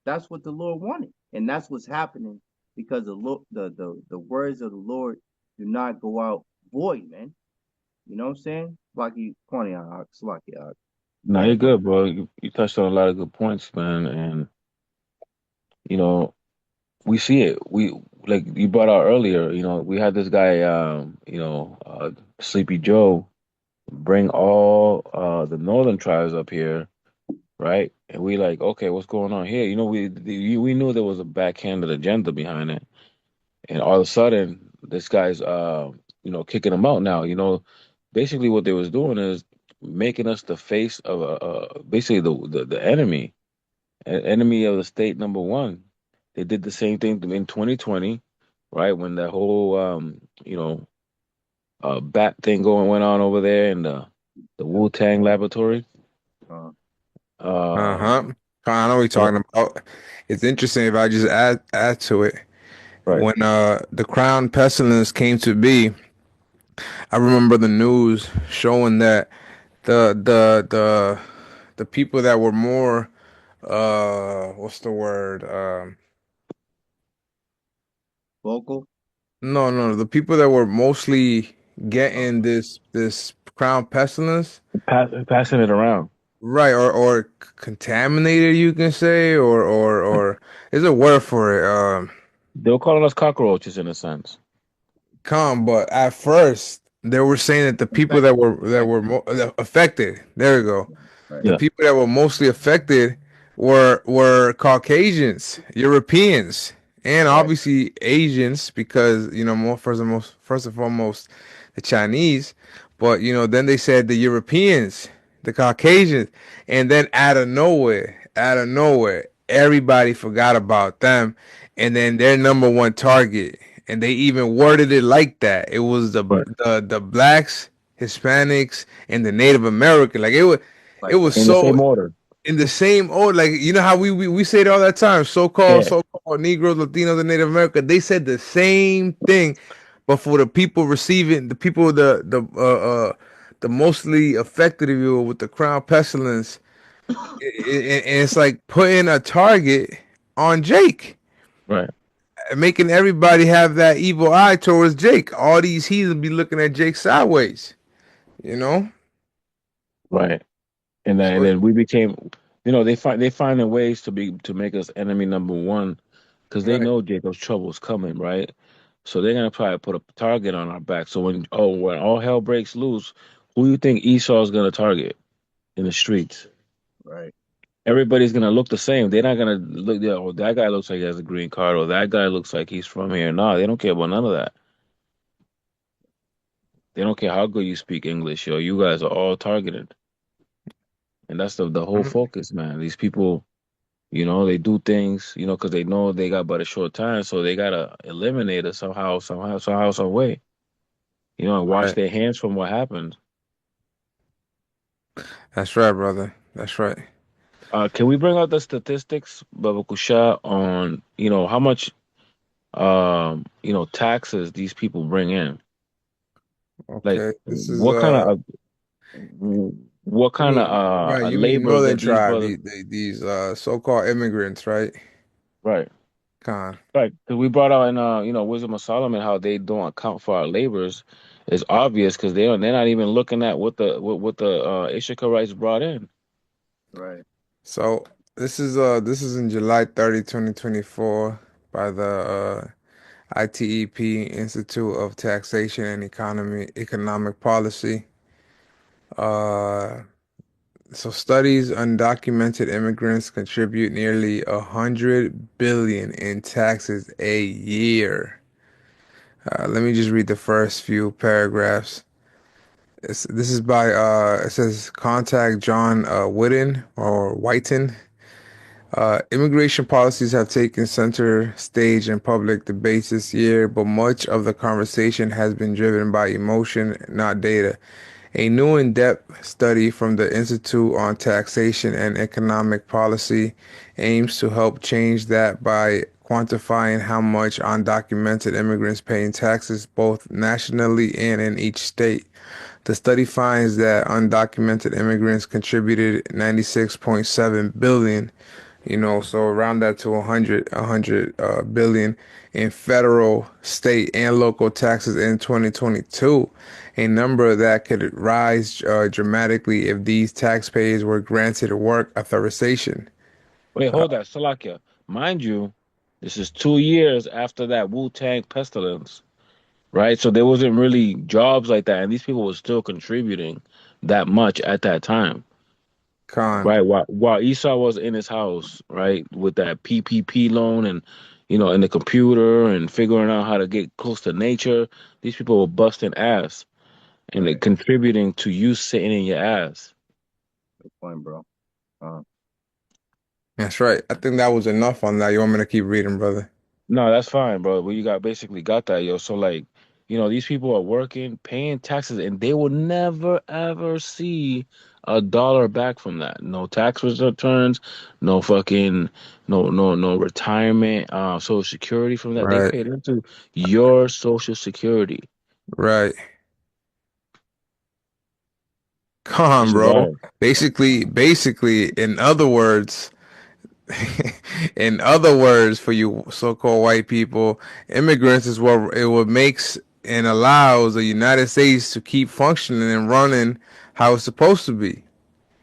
That's what the Lord wanted, and that's what's happening because the words of the Lord do not go out void, man. You know what I'm saying? Slaki Kwani Slaki. No, you're good, bro. You touched on a lot of good points, man. And you know, we see it. We like you brought out earlier. You know, we had this guy, Sleepy Joe, bring all the northern tribes up here, right? And we like, okay, what's going on here? You know, we knew there was a backhanded agenda behind it, and all of a sudden, this guy's kicking them out now. You know, basically what they was doing is making us the face of basically the enemy, enemy of the state number one. They did the same thing in 2020, right? When that whole bat thing going went on over there in the Wu-Tang laboratory. Uh, Uh, Uh-huh. I know what you're yeah, talking about. It's interesting if I just add to it. right. When the crown pestilence came to be, I remember the news showing that the people that were more what's the word? vocal. No, the people that were mostly Uh, getting this crown pestilence, Passing it around. right, or contaminated, you can say, or there's a word for it. They were calling us cockroaches in a sense. Calm, but at first they were saying that the people affected. that were Affected. affected. There we go. Right. The Yeah, people that were mostly affected were Caucasians, Europeans, and Right. obviously Asians because more first and foremost the Chinese, but then they said the Europeans, the Caucasians, and then out of nowhere, everybody forgot about them, and then their number one target, and they even worded it like that. It was right. the blacks, Hispanics, and the Native American. Like it Like was In the so same order. in the same like how we say it all that time, Yeah, so-called Negroes, Latinos, and Native America. They said the same thing, but for the people receiving the people the mostly affected, if you will, with the crown pestilence, and it's like putting a target on Jake, right, and making everybody have that evil eye towards Jake. All these heathens be looking at Jake sideways, you know. right. And then we became, they finding ways to make us enemy number one because they Right. know Jacob's trouble's coming, right? So they're gonna try to put a target on our back. So when all hell breaks loose, who you think Esau's gonna target in the streets? right. Everybody's gonna look the same. They're not gonna look. Oh, that guy looks like he has a green card, or that guy looks like he's from here. No, they don't care about none of that. They don't care how good you speak English, yo. You guys are all targeted, and that's the whole Mhm. focus, man. These people, they do things, because they know they got but a short time, so they gotta eliminate us somehow, some way, and wash Right. their hands from what happened. That's right, brother. That's right. Can we bring out the statistics, Baba Kusha, on how much taxes these people bring in? Like, Okay. This is what you kind of mean right, you mean labor Northern that these Tribe, brothers, these so-called immigrants, right? right? Con. Right, because we brought out in Wisdom of Solomon how they don't account for our labors. It's obvious because they're not even looking at what the Issacharites brought in. Right. So this is in July 30, 2024 by the ITEP Institute of Taxation and Economic Policy. Uh so studies undocumented immigrants contribute nearly 100 billion in taxes a year. Let me just read the first few paragraphs. This is by it says contact John Whitten or Whiten. Immigration policies have taken center stage in public debates this year, but much of the conversation has been driven by emotion, not data. A new in-depth study from the Institute on Taxation and Economic Policy aims to help change that by quantifying how much undocumented immigrants pay in taxes both nationally and in each state. The study finds that undocumented immigrants contributed 96.7 billion, so around that to 100 billion in federal, state, and local taxes in 2022, a number that could rise dramatically if these taxpayers were granted work authorization. Wait, hold that, Salakia. Mind you, this is 2 years after that Wu-Tang pestilence, right? So there wasn't really jobs like that, and these people were still contributing that much at that time, Con, right? While Esau was in his house, right, with that PPP loan and in the computer and figuring out how to get close to nature, these people were busting ass and they Right. contributing to you sitting in your ass. Good point, bro. Uh, that's right. I think that was enough on that. You want me to keep reading, brother? No, that's fine, bro. Well, you got basically got that, yo. So like, these people are working, paying taxes, and they will never ever see a dollar back from that. No tax returns, no fucking, no retirement, social security from that. They Right, paid into your social security. right. Come on, This is bro. wild. Basically, in other words, in other words, for you so-called white people, immigrants is what makes and allows the United States to keep functioning and running how it's supposed to be.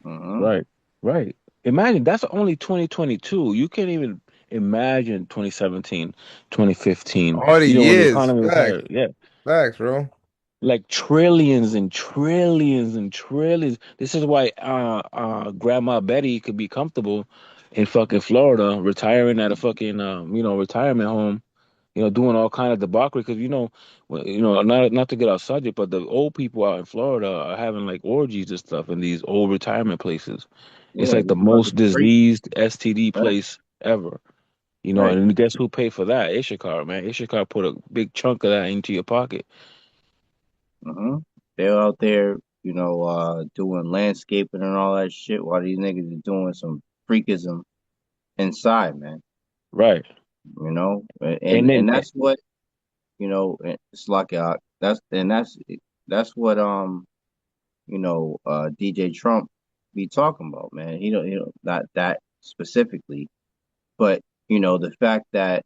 mm-hmm. Right, right. Imagine that's only 2022. You can't even imagine 2017, 2015. All the When the years, economy was facts, higher. Yeah. facts, bro. Like trillions and trillions and trillions. This is why Grandma Betty could be comfortable in fucking Florida, retiring at a fucking retirement home, doing all kind of debauchery because not to get off subject, but the old people out in Florida are having like orgies and stuff in these old retirement places. It's Yeah, like the just because most it's free. diseased STD Right. place ever. Right. And guess who paid for that? Ishikar, man. Ishikar put a big chunk of that into your pocket. Mm-hmm. They're out there, doing landscaping and all that shit while these niggas is doing some freakism inside, man. Right. And And then that's what it's like that's what DJ Trump be talking about, man. Not that specifically, but the fact that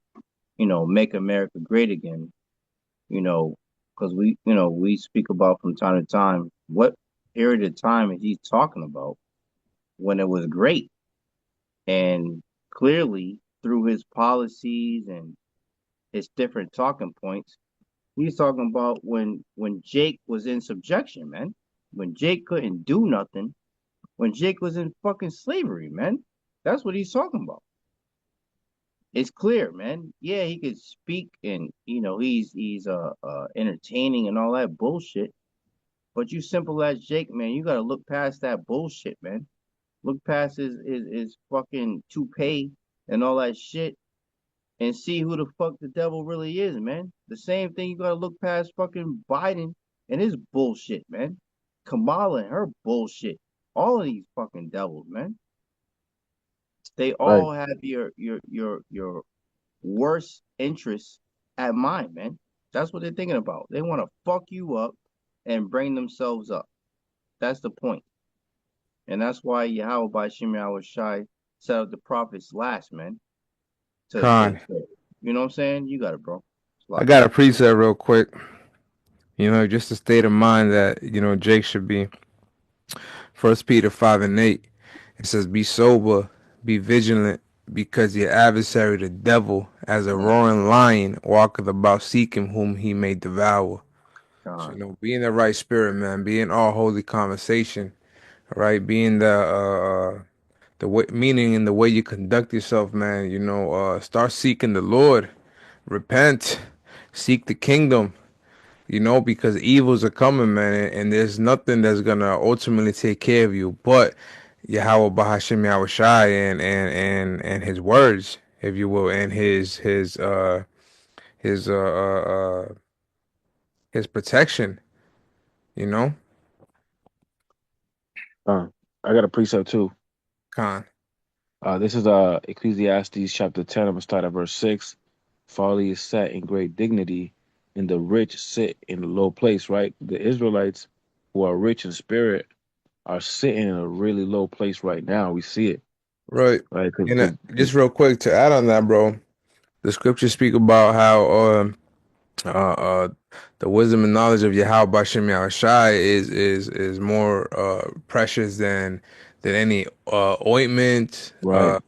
make America great again, you know, because we speak about from time to time what period of time is he talking about when it was great, and clearly through his policies and his different talking points. He's talking about when Jake was in subjection, man. When Jake couldn't do nothing. When Jake was in fucking slavery, man. That's what he's talking about. It's clear, man. Yeah, he could speak and he's entertaining and all that bullshit. But you simple as Jake, man, you gotta look past that bullshit, man. Look past his fucking toupee and all that shit and see who the fuck the devil really is, man. The same thing you gotta look past fucking Biden and his bullshit, man. Kamala and her bullshit. All of these fucking devils, man. They right, all have your worst interests at mind, man. That's what they're thinking about. They want to fuck you up and bring themselves up. That's the point. And that's why Yahawah by Yahawashi set up the prophets last, man. Con, You know what I'm saying? You got it, bro. I Lock it. got a preset real quick. Just a state of mind that Jake should be. 1 Peter 5:8. It says, "Be sober, be vigilant, because your adversary, the devil, as a Mm, roaring lion, walketh about seeking whom he may devour." So, God. be in the right spirit, man. Be in all holy conversation, right? Be in the way, meaning in the way you conduct yourself, man. Start seeking the Lord, repent, seek the kingdom. Because evils are coming, man, and there's nothing that's gonna ultimately take care of you but Yahweh Bahasham Yahawashi and his words, if you will, and his his protection, you know. uh, I got a precept too. Khan. This is Ecclesiastes chapter 10. I'm gonna start at verse 6. Folly is set in great dignity, and the rich sit in a low place, right? The Israelites who are rich in spirit are sitting in a really low place right now. We see it, Right. right? And just real quick to add on that, bro, the scriptures speak about how uh, uh, the wisdom and knowledge of Yahawah Bahasham Yahawashi is more precious than any ointment, right,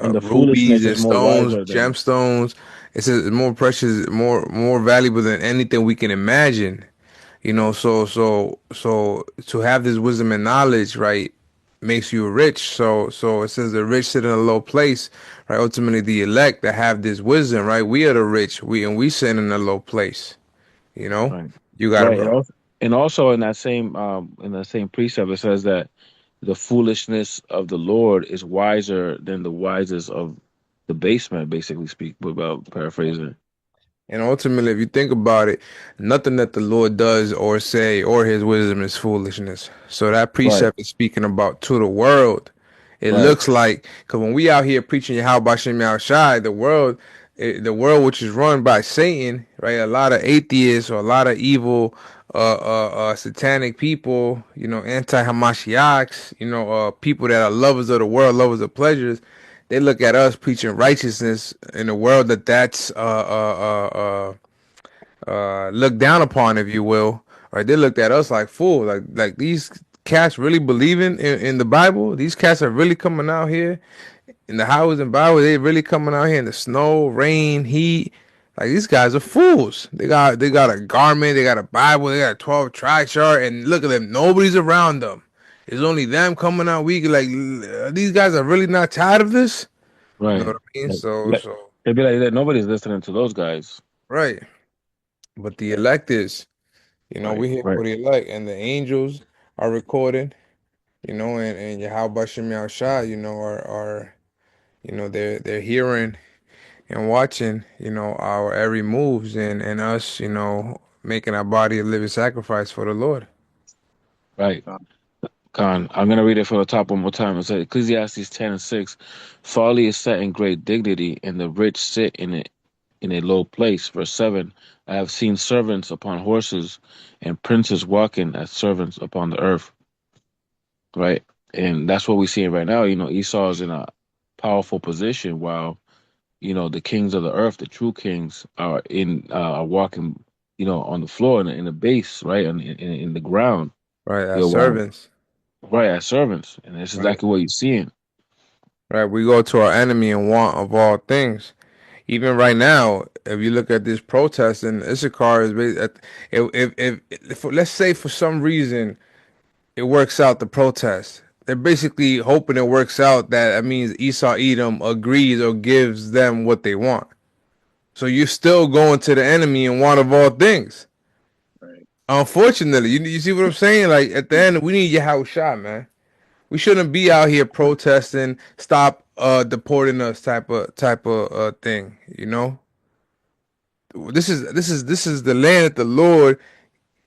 and the rubies foolishness and is more stones, wiser than gemstones. It says more precious, more valuable than anything we can imagine. You know, so to have this wisdom and knowledge, right, makes you rich. So it says the rich sit in a low place, right? Ultimately, the elect that have this wisdom, right? We are the rich. We sit in a low place. You know, right, you got right, to. and also in that same precept it says that the foolishness of the Lord is wiser than the wisest of the basement, basically speak about paraphrasing. And ultimately, if you think about it, nothing that the Lord does or say or his wisdom is foolishness. So that Right, precept is speaking about to the world. It right, looks like, because when we out here preaching Yahweh Bashem Yahushai, the world which is run by Satan, right? A lot of atheists or a lot of evil, satanic people, you know, anti-Hamashiachs, you know, people that are lovers of the world, lovers of pleasures. They look at us preaching righteousness in a world that's looked down upon, if you will. Right? They looked at us like fool. Like these cats really believing in the Bible. These cats are really coming out here in the highways and byways. They really coming out here in the snow, rain, heat. Like these guys are fools. They got a garment, they got a Bible, they got a 12 tri chart, and look at them. Nobody's around them. It's only them coming out weak. Like these guys are really not tired of this. You know right. what I mean? Like, So like- so it'd be like that. Nobody's listening to those guys. right. But the elect is, you know, Right, we here right, for the elect, and the angels are recorded, you know, and Yahweh Bashem Yahushua, you know, are you know, they're hearing and watching, you know, our every moves and us, you know, making our body a living sacrifice for the Lord. right. Khan, I'm gonna read it from the top one more time. It says Ecclesiastes 10:6, folly is set in great dignity, and the rich sit in a low place. Verse 7, I have seen servants upon horses, and princes walking as servants upon the earth. Right, and that's what we're seeing right now. You know, Esau is in a powerful position, while the kings of the earth, the true kings, are walking, on the floor in the base, right, in the ground. Right, You as know, while servants. right as servants, and that's Right. exactly what you're seeing. Right. We go to our enemy in want of all things. Even right now, if you look at this protest in Issachar, if let's say for some reason it works out the protest, they're basically hoping it works out that means Esau Edom agrees or gives them what they want. So you're still going to the enemy in want of all things. Right. Unfortunately, you see what I'm saying? Like at the end, we need Yahawashi, man. We shouldn't be out here protesting, stop deporting us type of thing, you know? This is the land that the Lord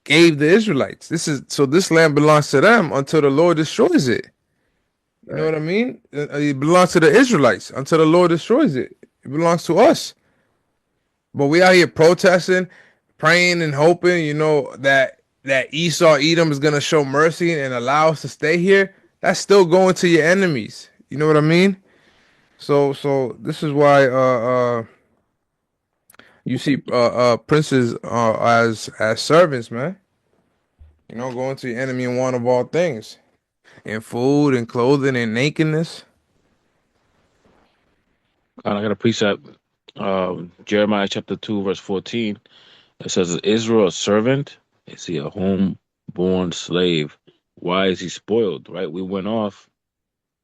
gave the Israelites. This land belongs to them until the Lord destroys it. You know what Right. I mean? It belongs to the Israelites until the Lord destroys it. It belongs to us. But we out here protesting, praying and hoping, you know, that Esau Edom is gonna show mercy and allow us to stay here. That's still going to your enemies. You know what I mean? So this is why you see princes as servants, man. You know, going to your enemy in want of all things, in food and clothing and nakedness. And I got a precept, Jeremiah chapter 2, verse 14. It says, "Is Israel a servant? Is he a home-born slave? Why is he spoiled?" Right? We went off,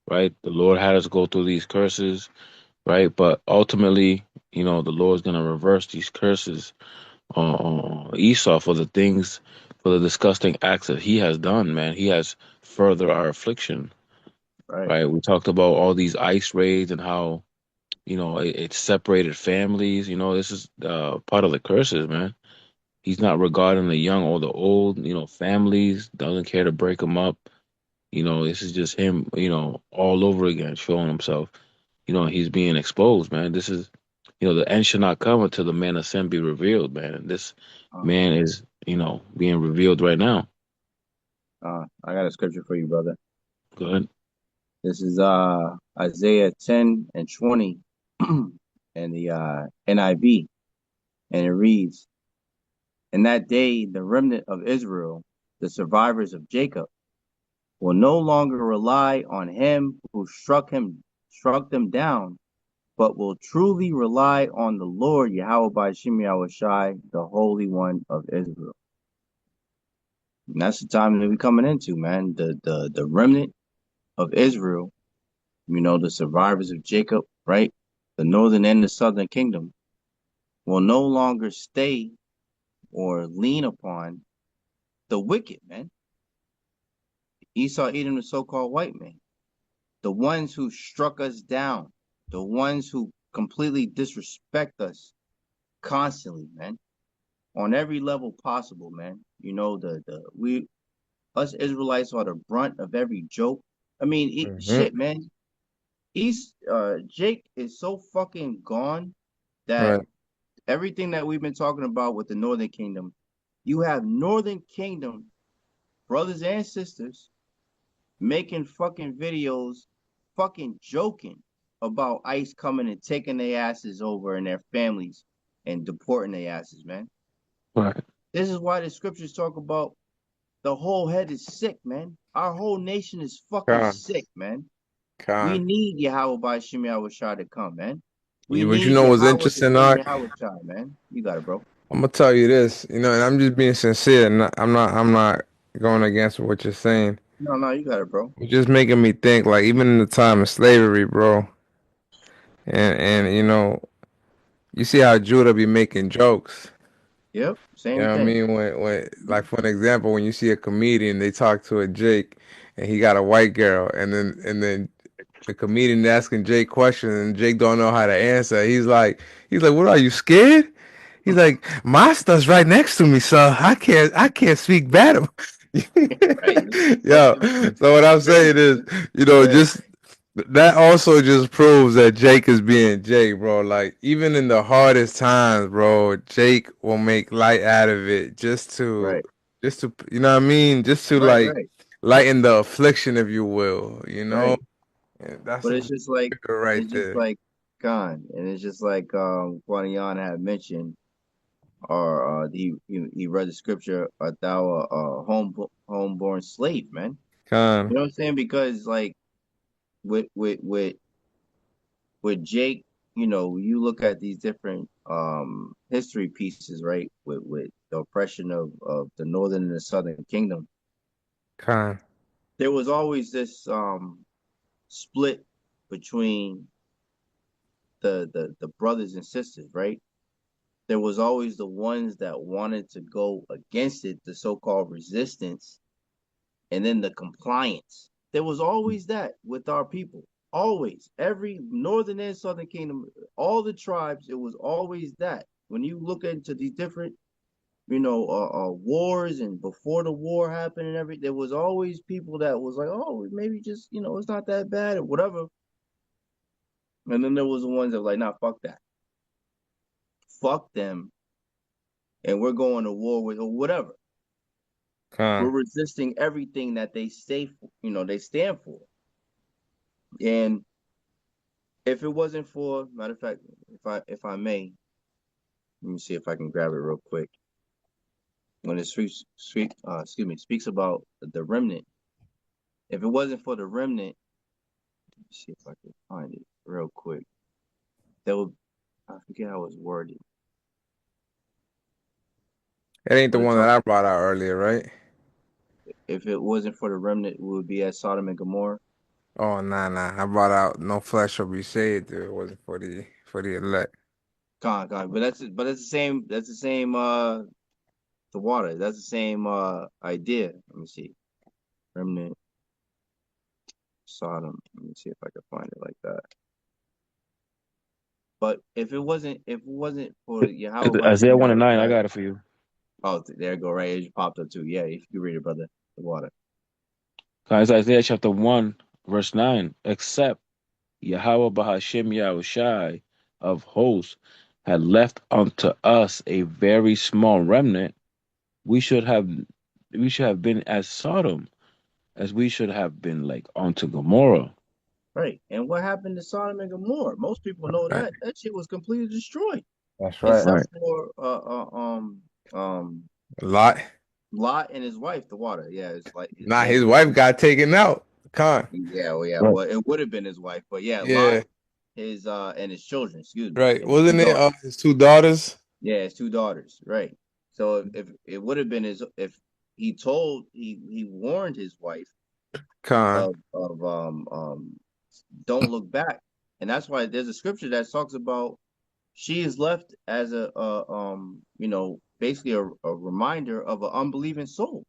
right? The Lord had us go through these curses, right? But ultimately, the Lord's gonna reverse these curses on Esau for the things, for the disgusting acts that he has done, man. He has furthered our affliction, Right. right? We talked about all these ICE raids and how, it separated families. This is part of the curses, man. He's not regarding the young or the old, families, doesn't care to break them up. This is just him, all over again, showing himself. He's being exposed, man. The end should not come until the man of sin be revealed, man. And this Uh, man is being revealed right now. I got a scripture for you, brother. Go ahead. This is Isaiah 10 and 20 and the NIV, and it reads, "In that day, the remnant of Israel, the survivors of Jacob, will no longer rely on him who struck them down, but will truly rely on the Lord Yahawah Bahasham Yahawashi, the Holy One of Israel." And that's the time that we're coming into, man. The remnant of Israel, the survivors of Jacob, right? The northern and the southern kingdom will no longer stay or lean upon the wicked, man. Esau, Edom, the so-called white man, the ones who struck us down, the ones who completely disrespect us constantly, man, on every level possible, man. Us Israelites are the brunt of every joke. I mean, Hmm. shit, man. Jake is so fucking gone that Right. everything that we've been talking about with the Northern Kingdom, you have Northern Kingdom brothers and sisters making fucking videos, fucking joking about ICE coming and taking their asses over and their families and deporting their asses, man. Right. This is why the scriptures talk about the whole head is sick, man. Our whole nation is fucking Con, sick, man. We con. need Yahawah by Shemi Yahawashi to come, man. We But you need know what's Yahawah to interesting, send Ark? Yahawashi, man. You got it, bro. I'm gonna tell you this, and I'm just being sincere. I'm not going against what you're saying. No, no, you got it, bro. It's just making me think, like, even in the time of slavery, bro, and you see how Judah be making jokes. Yep, You know same what I thing. mean? When like for an example, when you see a comedian, they talk to a Jake, and he got a white girl, and then the comedian asking Jake questions, and Jake don't know how to answer. He's like, what are you scared? He's like, my stuff's right next to me, so I can't speak bad of Right. It's Yo, fucking so what I'm saying crazy. is, Yeah, just that also just proves that Jake is being Jake, bro. Like, even in the hardest times, bro, Jake will make light out of it right, just to, you know what I mean? Just to right, like right, lighten the affliction, if you will. right. And that's But some spirit right it's just there. like Khan, and it's just like Kwanian had mentioned, or he read the scripture, thou a homeborn slave, man. You Con, know what I'm saying? Because like with with with with Jake, you look at these different history pieces, right? With the oppression of the northern and the southern kingdom, con, there was always this split between the brothers and sisters, right? There was always the ones that wanted to go against it, the so-called resistance, and then the compliance. There was always that with our people. Always. Every northern and southern kingdom, all the tribes, it was always that. When you look into these different, wars and before the war happened and everything, there was always people that was like, oh, maybe just, it's not that bad or whatever. And then there was the ones that were like, nah, fuck that. Fuck them. And we're going to war with or whatever. We're con. resisting everything that they say for, they stand for. And if it wasn't for, matter of fact, if I may, let me see if I can grab it real quick. When it speaks about the remnant. If it wasn't for the remnant, let me see if I can find it real quick. That would I forget how it's worded, It ain't the but it one that talk I brought out earlier, right? if it wasn't for the remnant, we would be at Sodom and Gomorrah. Oh, nah, nah. I brought out no flesh shall be saved. It wasn't for the elect. Con, but that's the same. That's the same. The water. That's the same idea. Let me see. Remnant Sodom. Let me see if I can find it like that. But if it wasn't for Yahweh by Isaiah Shemi 1 and 9, I Yahawashi, got it for you. oh, there you go, right? It just popped up too. Yeah, if you can read it, brother. The water. Guys, Isaiah chapter 1, verse 9. Except Yahawah Bahasham Yahawashi of hosts had left unto us a very small remnant, we should have we should have been as Sodom as we should have been like onto Gomorrah. Right. And what happened to Sodom and Gomorrah? Most people know Right. that that shit was completely destroyed, That's right. except Right. for Lot. Lot and his wife, the water. Yeah, it's like his Nah, name his is wife got taken out. Con. yeah, well, yeah. Right. Well, it would have been his wife, but yeah, Lot, Yeah. his and his children. Excuse me, Right. and his two Wasn't it daughters. his two daughters? Yeah, his two daughters. Right. So if it would have been his, if he warned his wife Con. of don't look back, and that's why there's a scripture that talks about she is left as basically a reminder of an unbelieving soul.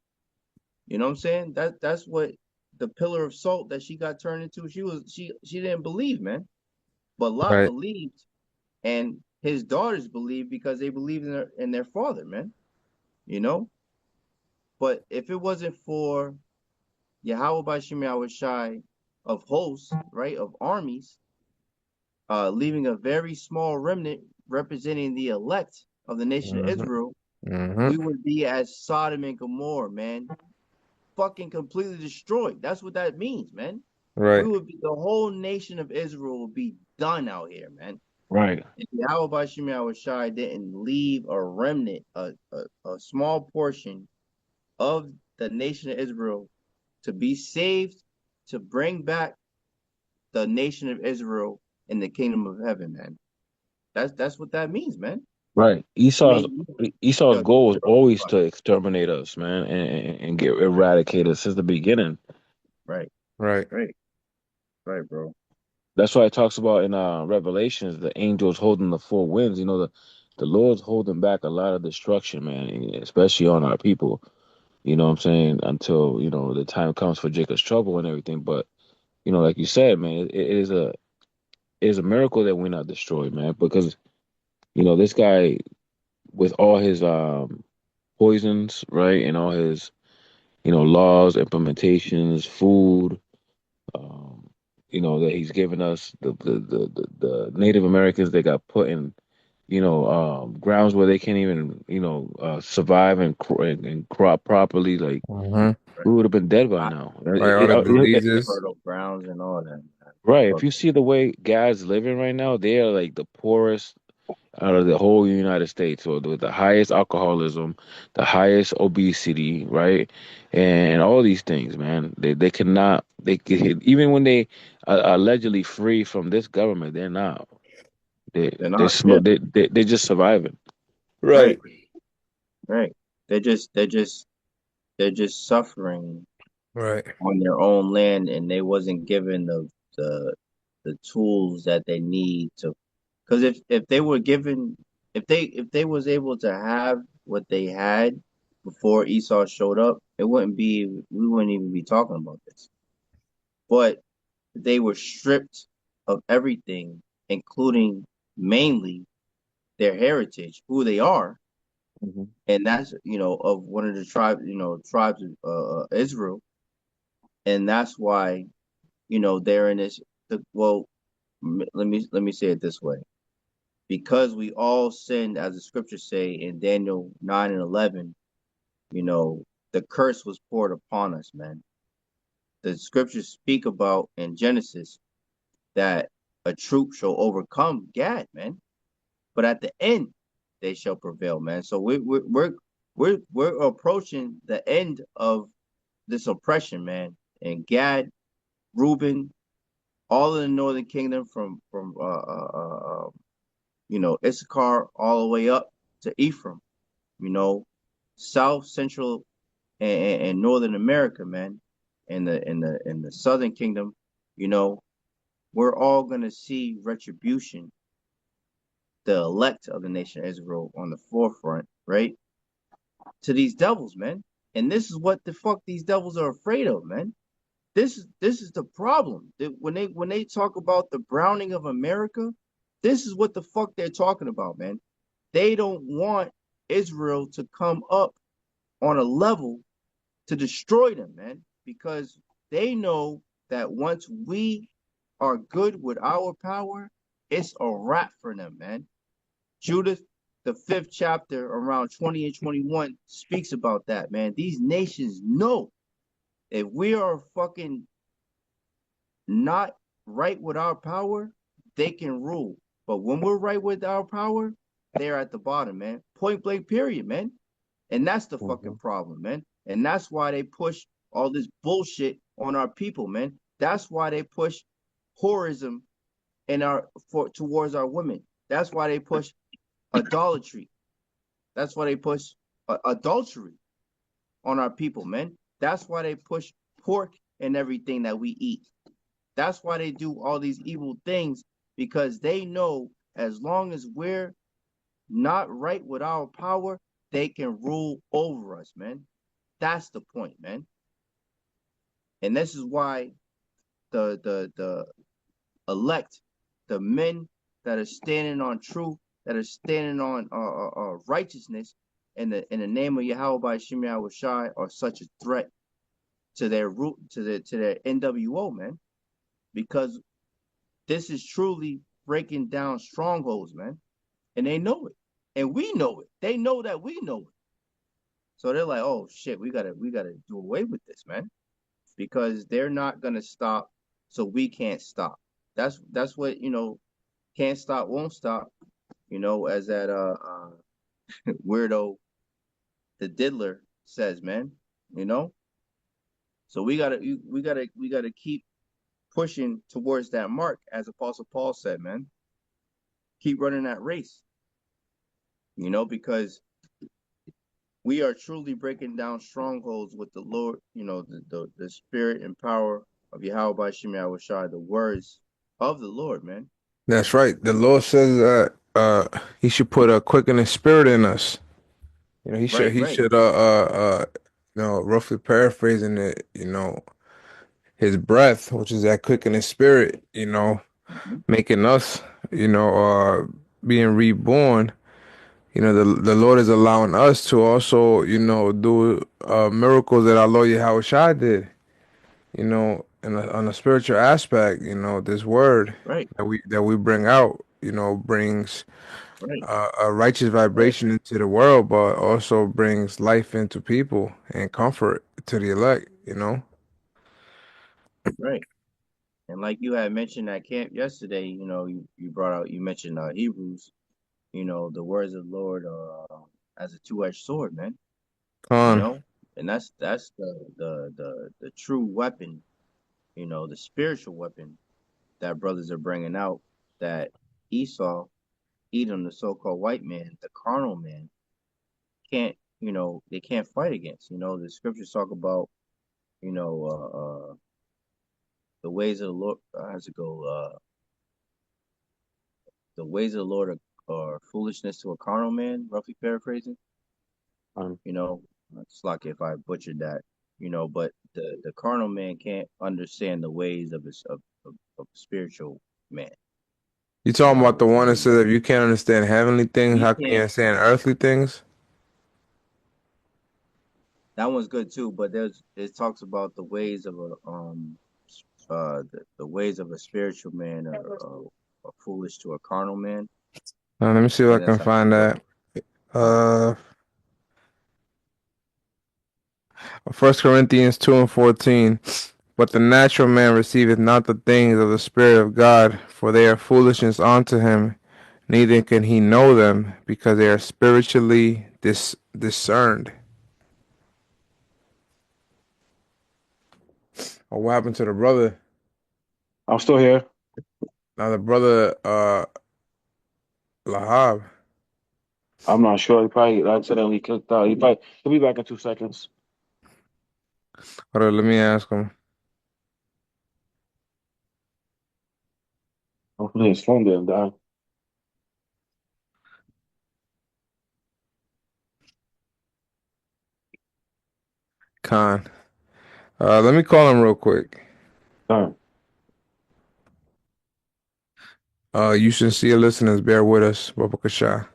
You know what I'm saying? That's what the pillar of salt that she got turned into. She didn't believe, man. But Lot Right. believed, and his daughters believed because they believed in their father, man. You know. But if it wasn't for Yahawah Bahasham Yahawashi of hosts, right, of armies, leaving a very small remnant representing the elect of the nation of Mm-hmm. Israel, Mm-hmm. we would be as Sodom and Gomorrah, man. Fucking completely destroyed. That's what that means, man. We Right. would be, the whole nation of Israel would be done out here, man. Right. If Yahweh Bashim Yahawashi didn't leave a remnant, a small portion of the nation of Israel to be saved, to bring back the nation of Israel in the kingdom of heaven, man. That's what that means, man. Right. I Esau's mean, Esau's go ahead. goal was always to exterminate us, man, and get eradicate us since the beginning. Right, Right. right, right, bro. That's why it talks about in Revelations the angels holding the four winds. You know, the Lord's holding back a lot of destruction, man, especially on our people. You know what I'm saying? Until, the time comes for Jacob's trouble and everything. But, like you said, man, it is a miracle that we're not destroyed, man, because, this guy with all his poisons, right, and all his, laws, implementations, food, um, that he's given us, the Native Americans that got put in, grounds where they can't even, survive and crop properly. Like, Mm-hmm. we would have been dead by I, now. Right. All the diseases. fertile grounds and all that, man. Right. If Fuck, you see the way guys living right now, they are like the poorest out of the whole United States, or with the highest alcoholism, the highest obesity, right? And all these things, man. They cannot, even when they are allegedly free from this government, they're not. they're They're not. slow. Yeah, They're just surviving. right, Right. right. They're just suffering Right. on their own land, and they wasn't given the tools that they need to. Because if they were given, if they was able to have what they had before Esau showed up, we wouldn't even be talking about this. But they were stripped of everything, including mainly their heritage, who they are, Hmm. and that's of one of the tribes of Israel, and that's why they're in this. Well, let me say it this way: because we all sinned, as the scriptures say in Daniel 9 and 11, the curse was poured upon us, man. The scriptures speak about in Genesis that a troop shall overcome Gad, man. But at the end, they shall prevail, man. So we're approaching the end of this oppression, man. And Gad, Reuben, all of the northern kingdom from Issachar all the way up to Ephraim, you know, South, Central, and Northern America, man, and the Southern Kingdom, you know, we're all gonna see retribution, the elect of the nation of Israel on the forefront, right? To these devils, man. And this is what the fuck these devils are afraid of, man. This is the problem. When they talk about the browning of America, this is what the fuck they're talking about, man. They don't want Israel to come up on a level to destroy them, man, because they know that once we are good with our power, it's a wrap for them, man. Judith, the 5th chapter, around 20 and 21, speaks about that, man. These nations know if we are fucking not right with our power, they can rule. But when we're right with our power, they're at the bottom, man. Point blank, period, man. And that's the fucking problem, man. And that's why they push all this bullshit on our people, man. That's why they push whorism towards our women. That's why they push idolatry. That's why they push adultery on our people, man. That's why they push pork and everything that we eat. That's why they do all these evil things, because they know as long as we're not right with our power, they can rule over us, man. That's the point, man. And this is why the elect, the men that are standing on truth, that are standing on righteousness in the name of Yahawah Bahasham Yahawashi, are such a threat to their root, to their NWO, man. Because this is truly breaking down strongholds, man. And they know it. And we know it. They know that we know it. So they're like, oh shit, we gotta do away with this, man. Because they're not gonna stop, so we can't stop. That's what, can't stop, won't stop, as that weirdo the diddler says, man. So we gotta keep pushing towards that mark, as Apostle Paul said, man. Keep running that race. Because we are truly breaking down strongholds with the Lord, the spirit and power of Yahawah Bahasham Yahawashi, the words of the Lord, man. That's right. The Lord says that he should put a quickening spirit in us. Right, he right, should roughly paraphrasing it, his breath, which is that quickening spirit, mhm, making us, being reborn. The Lord is allowing us to also, do miracles that our Lord Yahawashi did, on a spiritual aspect. This word right, that we bring out, brings right, a righteous vibration into the world, but also brings life into people and comfort to the elect. right. And like you had mentioned at camp yesterday, you mentioned Hebrews, the words of the Lord as a two-edged sword, man. you Con, know, and that's the true weapon, the spiritual weapon that brothers are bringing out, that Esau, Edom, the so-called white man, the carnal man, can't, they can't fight against. The scriptures talk about, you know, the ways of the Lord. How's it go? The ways of the Lord are foolishness to a carnal man, roughly paraphrasing. Um, You know, it's like if I butchered that. But the carnal man can't understand the ways of of spiritual man. you talking about the one that And says if you can't understand heavenly things, we how can you can't. understand earthly things? That one's good too, but it talks about the ways of the ways of a spiritual man are foolish to a carnal man. Let me see I if I think can that's how find it goes. that. Uh, 1 Corinthians 2:14. But the natural man receiveth not the things of the Spirit of God, for they are foolishness unto him, neither can he know them, because they are spiritually discerned. Oh, what happened to the brother? I'm still here. Now the brother Lahab. I'm not sure. He probably accidentally clicked out. He'll be back in 2 seconds. Hold on, let me ask him. Hopefully his phone didn't die. Khan. Let me call him real quick. Done. You sincere listeners, bear with us. Babakasha.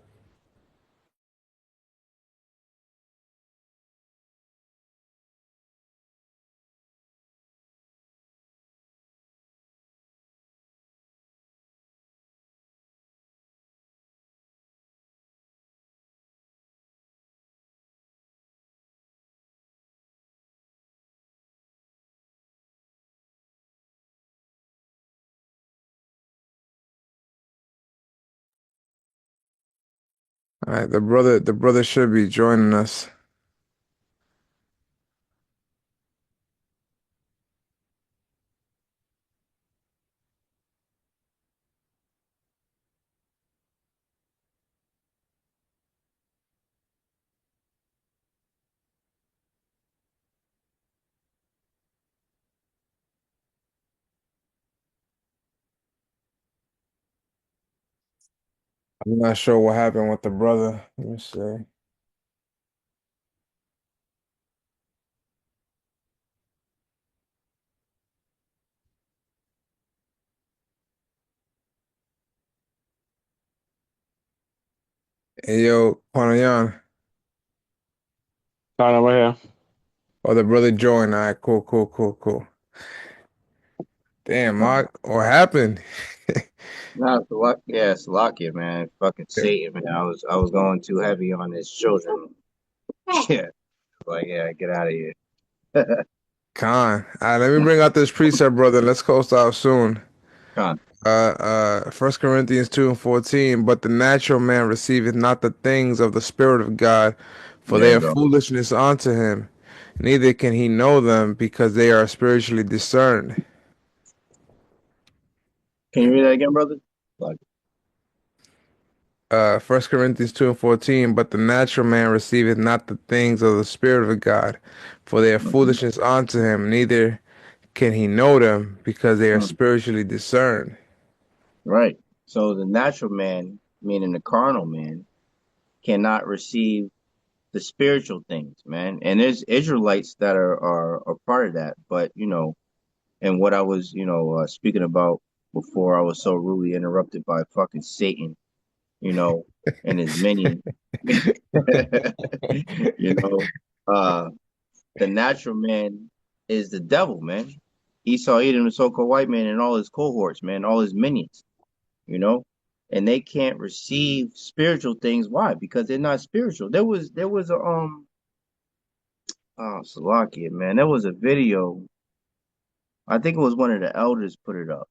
All right, the brother should be joining us. I'm not sure what happened with the brother. Let me see. Hey, yo, Panayan. Kind of right here. Oh, the brother joined. All right, cool, cool, cool, cool. Damn, Mark, what happened? Nah, Salakia, man. Fucking Satan, man. I was going too heavy on his children. Yeah, like yeah, get out of here. Khan. All right, let me bring out this precept, brother. Let's close out soon. Con. 1 Corinthians 2:14. But the natural man receiveth not the things of the Spirit of God, for There they you are go. foolishness unto him. Neither can he know them, because they are spiritually discerned. Can you read that again, brother? Like, 1 Corinthians 2:14. But the natural man receiveth not the things of the Spirit of God, for they are mhm, foolishness unto him. Neither can he know them, because they are mhm. spiritually discerned. Right. So the natural man, meaning the carnal man, cannot receive the spiritual things, man. And there's Israelites that are part of that. But and what I was, speaking about before I was so rudely interrupted by fucking Satan, you know, and his minion. you know, uh, the natural man is the devil, man. Esau, Edom, the so-called white man, and all his cohorts, man, all his minions, you know, and they can't receive spiritual things. Why? Because they're not spiritual. There was a Salakia, man. There was a video. I think it was one of the elders put it up.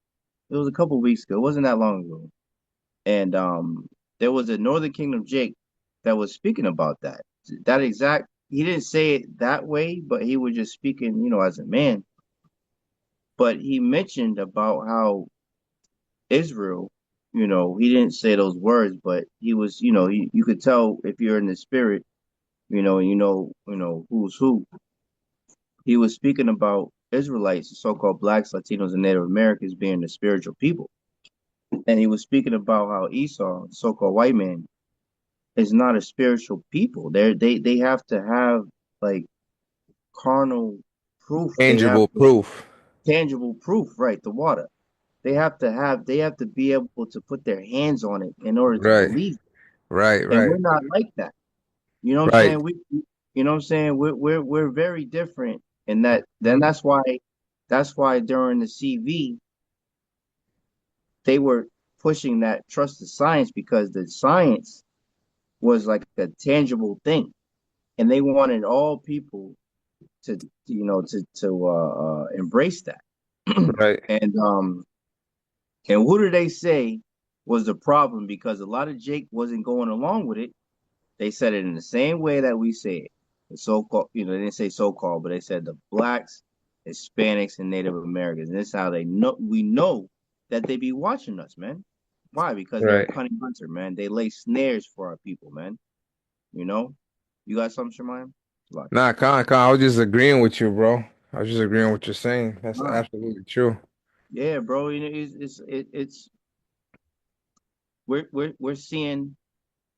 It was a couple weeks ago. It wasn't that long ago. And there was a Northern Kingdom Jake that was speaking about that. That exact. He didn't say it that way, but he was just speaking, as a man. But he mentioned about how Israel, he didn't say those words, but he was, you could tell if you're in the spirit, who's who. He was speaking about Israelites, the so-called blacks, Latinos, and Native Americans being the spiritual people. And he was speaking about how Esau, the so-called white man, is not a spiritual people. They have to have like carnal proof. They have Tangible proof. tangible proof, right? The water. They have to be able to put their hands on it in order to Right, believe. right, And right, we're not like that. You know what I'm right. saying? You know what I'm saying? We're very different in that. Then that's why during the CV they were pushing that trust the science because the science was like a tangible thing, and they wanted all people to embrace that. Right. And who did they say was the problem? Because a lot of Jake wasn't going along with it. They said it in the same way that we say it. The so-called, they didn't say so-called, but they said the blacks, Hispanics, and Native Americans. And this is how they know. We know that they be watching us, man. Why? Because they're a Right. cunning hunter, man. They lay snares for our people, man. You know. You got something, Shemayim? Like, Nah, Con, I was just agreeing with you, bro. I was just agreeing with what you're saying. That's ah, absolutely true. yeah, bro. It's we're seeing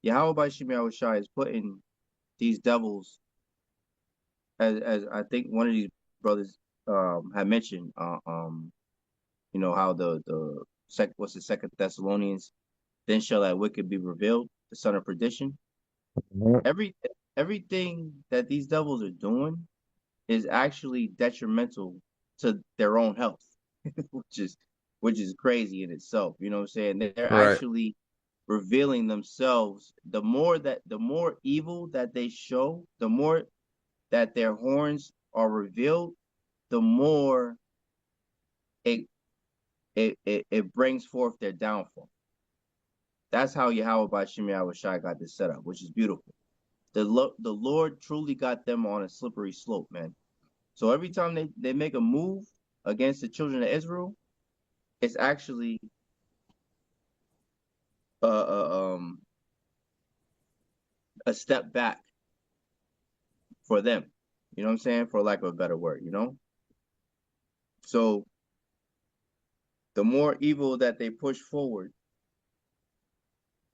Yahawashi is putting these devils as I think one of these brothers had mentioned how the what's the Second Thessalonians, then shall that wicked be revealed, the son of perdition. Mhm. Every everything that these devils are doing is actually detrimental to their own health, which is which is crazy in itself. You know what I'm saying? They're Right. actually revealing themselves. The more evil that they show, the more that their horns are revealed, the more it it brings forth their downfall. That's how Yahawah by Shem Yahawashi got this set up, which is beautiful. The Lord truly got them on a slippery slope, man. So every time they make a move against the children of Israel, it's actually uh, uh, um, a step back for them. You know what I'm saying? For lack of a better word, you know? So the more evil that they push forward,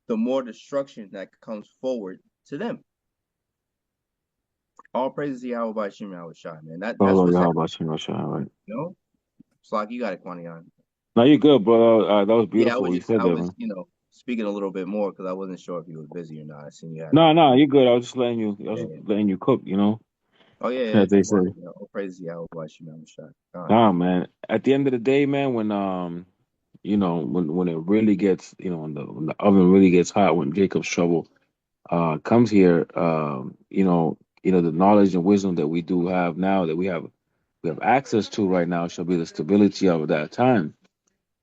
the more destruction that comes forward to them. All praises to Yahweh by Shem Yahawashi, man. That's Oh, what's yeah, happening, about you, right? you know? It's like you got it, Kwanian. No, you're good, brother. That was Yeah, beautiful what you said I there, was, man. speaking a little bit more because I wasn't sure if you were busy or not. I seen you had No, a no, you're good. I was just letting you. I yeah, was yeah. letting you cook. Oh yeah, As they say. Well, all praises to Yahweh by Shem Yahawashi. Nah, man. At the end of the day, man, when when it really gets, when the oven really gets hot, when Jacob's trouble comes here, the knowledge and wisdom that we do have now, that we have access to right now, shall be the stability of that time,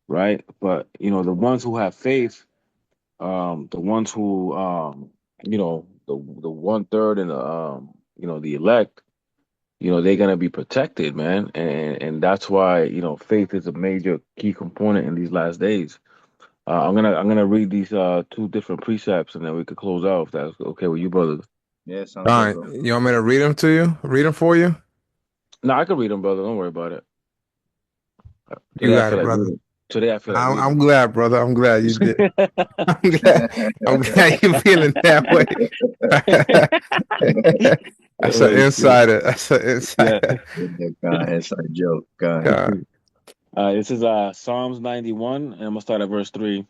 right? But the ones who have faith, the ones who the 1/3 and the elect, they're gonna be protected, man, and that's why faith is a major key component in these last days. I'm gonna read these two different precepts, and then we could close out if that's okay with you, brothers. Yeah, sounds All good, right, bro. you want me to read them to you? Read them for you? No, I can read them, brother. Don't worry about it. You Today I got feel it, like brother. reading. Today I feel like I'm reading. glad, brother. I'm glad you did. I'm glad. I'm glad you feeling that way. That's an Oh shit! insider. That's an Yeah. insider. Yeah, God, that's our joke. God. God. This is Psalms 91, and I'm gonna start at verse 3.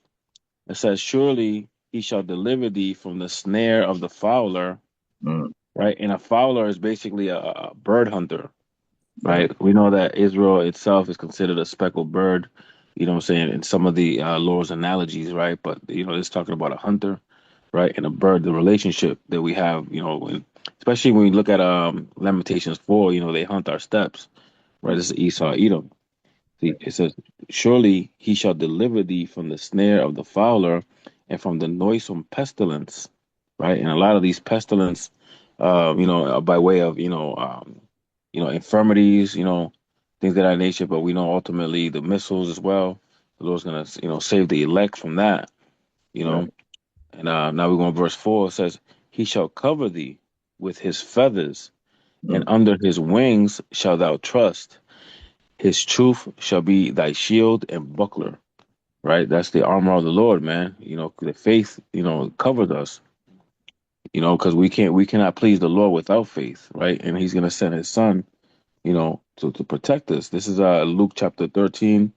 It says, "Surely he shall deliver thee from the snare of the fowler." Mm, Right, and a fowler is basically a bird hunter. right. Right, we know that Israel itself is considered a speckled bird. What I'm saying, in some of the Lord's analogies, right? But it's talking about a hunter, right, and a bird. The relationship that we have, especially when we look at Lamentations 4, they hunt our steps, right? This is Esau, Edom. See, it says, "Surely he shall deliver thee from the snare of the fowler and from the noisome pestilence," right? And a lot of these pestilence, by way of infirmities, things of that nature. But we know ultimately the missiles as well. The Lord's gonna save the elect from that, you Right. know. And now we're going to verse 4. It says, "He shall cover thee with his feathers, and Mm, under his wings shalt thou trust. His truth shall be thy shield and buckler." Right? That's the armor of the Lord, man. The faith, covers us, because we cannot please the Lord without faith, right? And he's gonna send his son, to protect us. This is Luke chapter 13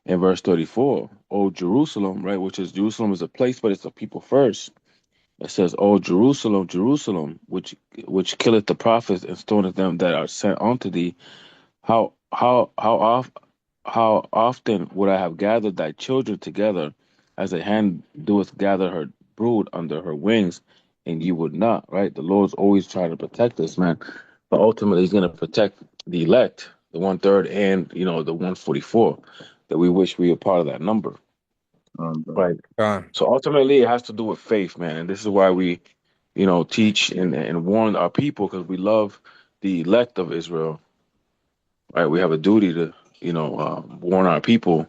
and verse 34. "O Jerusalem," right, which is Jerusalem is a place, but it's a people first. It says, "O Jerusalem, Jerusalem, which killeth the prophets and stoneth them that are sent unto thee, how often would I have gathered thy children together, as a hen doeth gather her brood under her wings, and you would not," right? The Lord's always trying to protect us, man. But ultimately, he's going to protect the elect, the 1/3, and, the 144, that we wish we were part of that number, bro. right? God. So ultimately, it has to do with faith, man. And this is why we, teach and warn our people, because we love the elect of Israel, right? We have a duty to, warn our people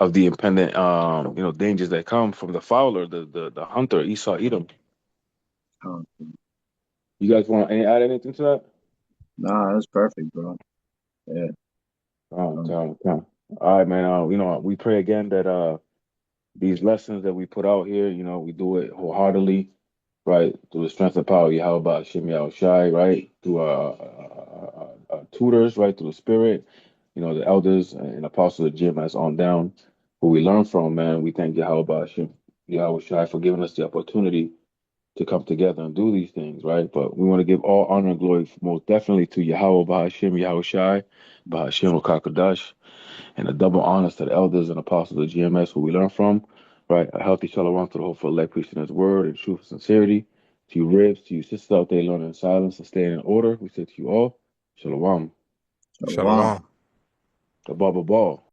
of the impending, dangers that come from the fowler, the hunter, Esau, Edom. Um, You guys want to add anything to that? nah, that's perfect, bro. Yeah. Um, Okay. All right, man. We pray again that these lessons that we put out here, we do it wholeheartedly, right? Through the strength and power of Yahweh, Shem Shai, right? Through our tutors, right? Through the Spirit, the elders and apostles of Jim that's on down, who we learn from, man. We thank Yahweh, Shem Shai, for giving us the opportunity to come together and do these things, right? But we want to give all honor and glory most definitely to Yahweh, Bahasham, Yahawashi, Bahasham, Rakakadash, and a double honors to the elders and apostles of GMS who we learn from, right? A healthy shalom to the hopeful elect preaching his word and truth and sincerity. To you ribs, to you sisters out there learning in silence and staying in order, we say to you all, shalom. Shalom. Shalom. The Baba Ball.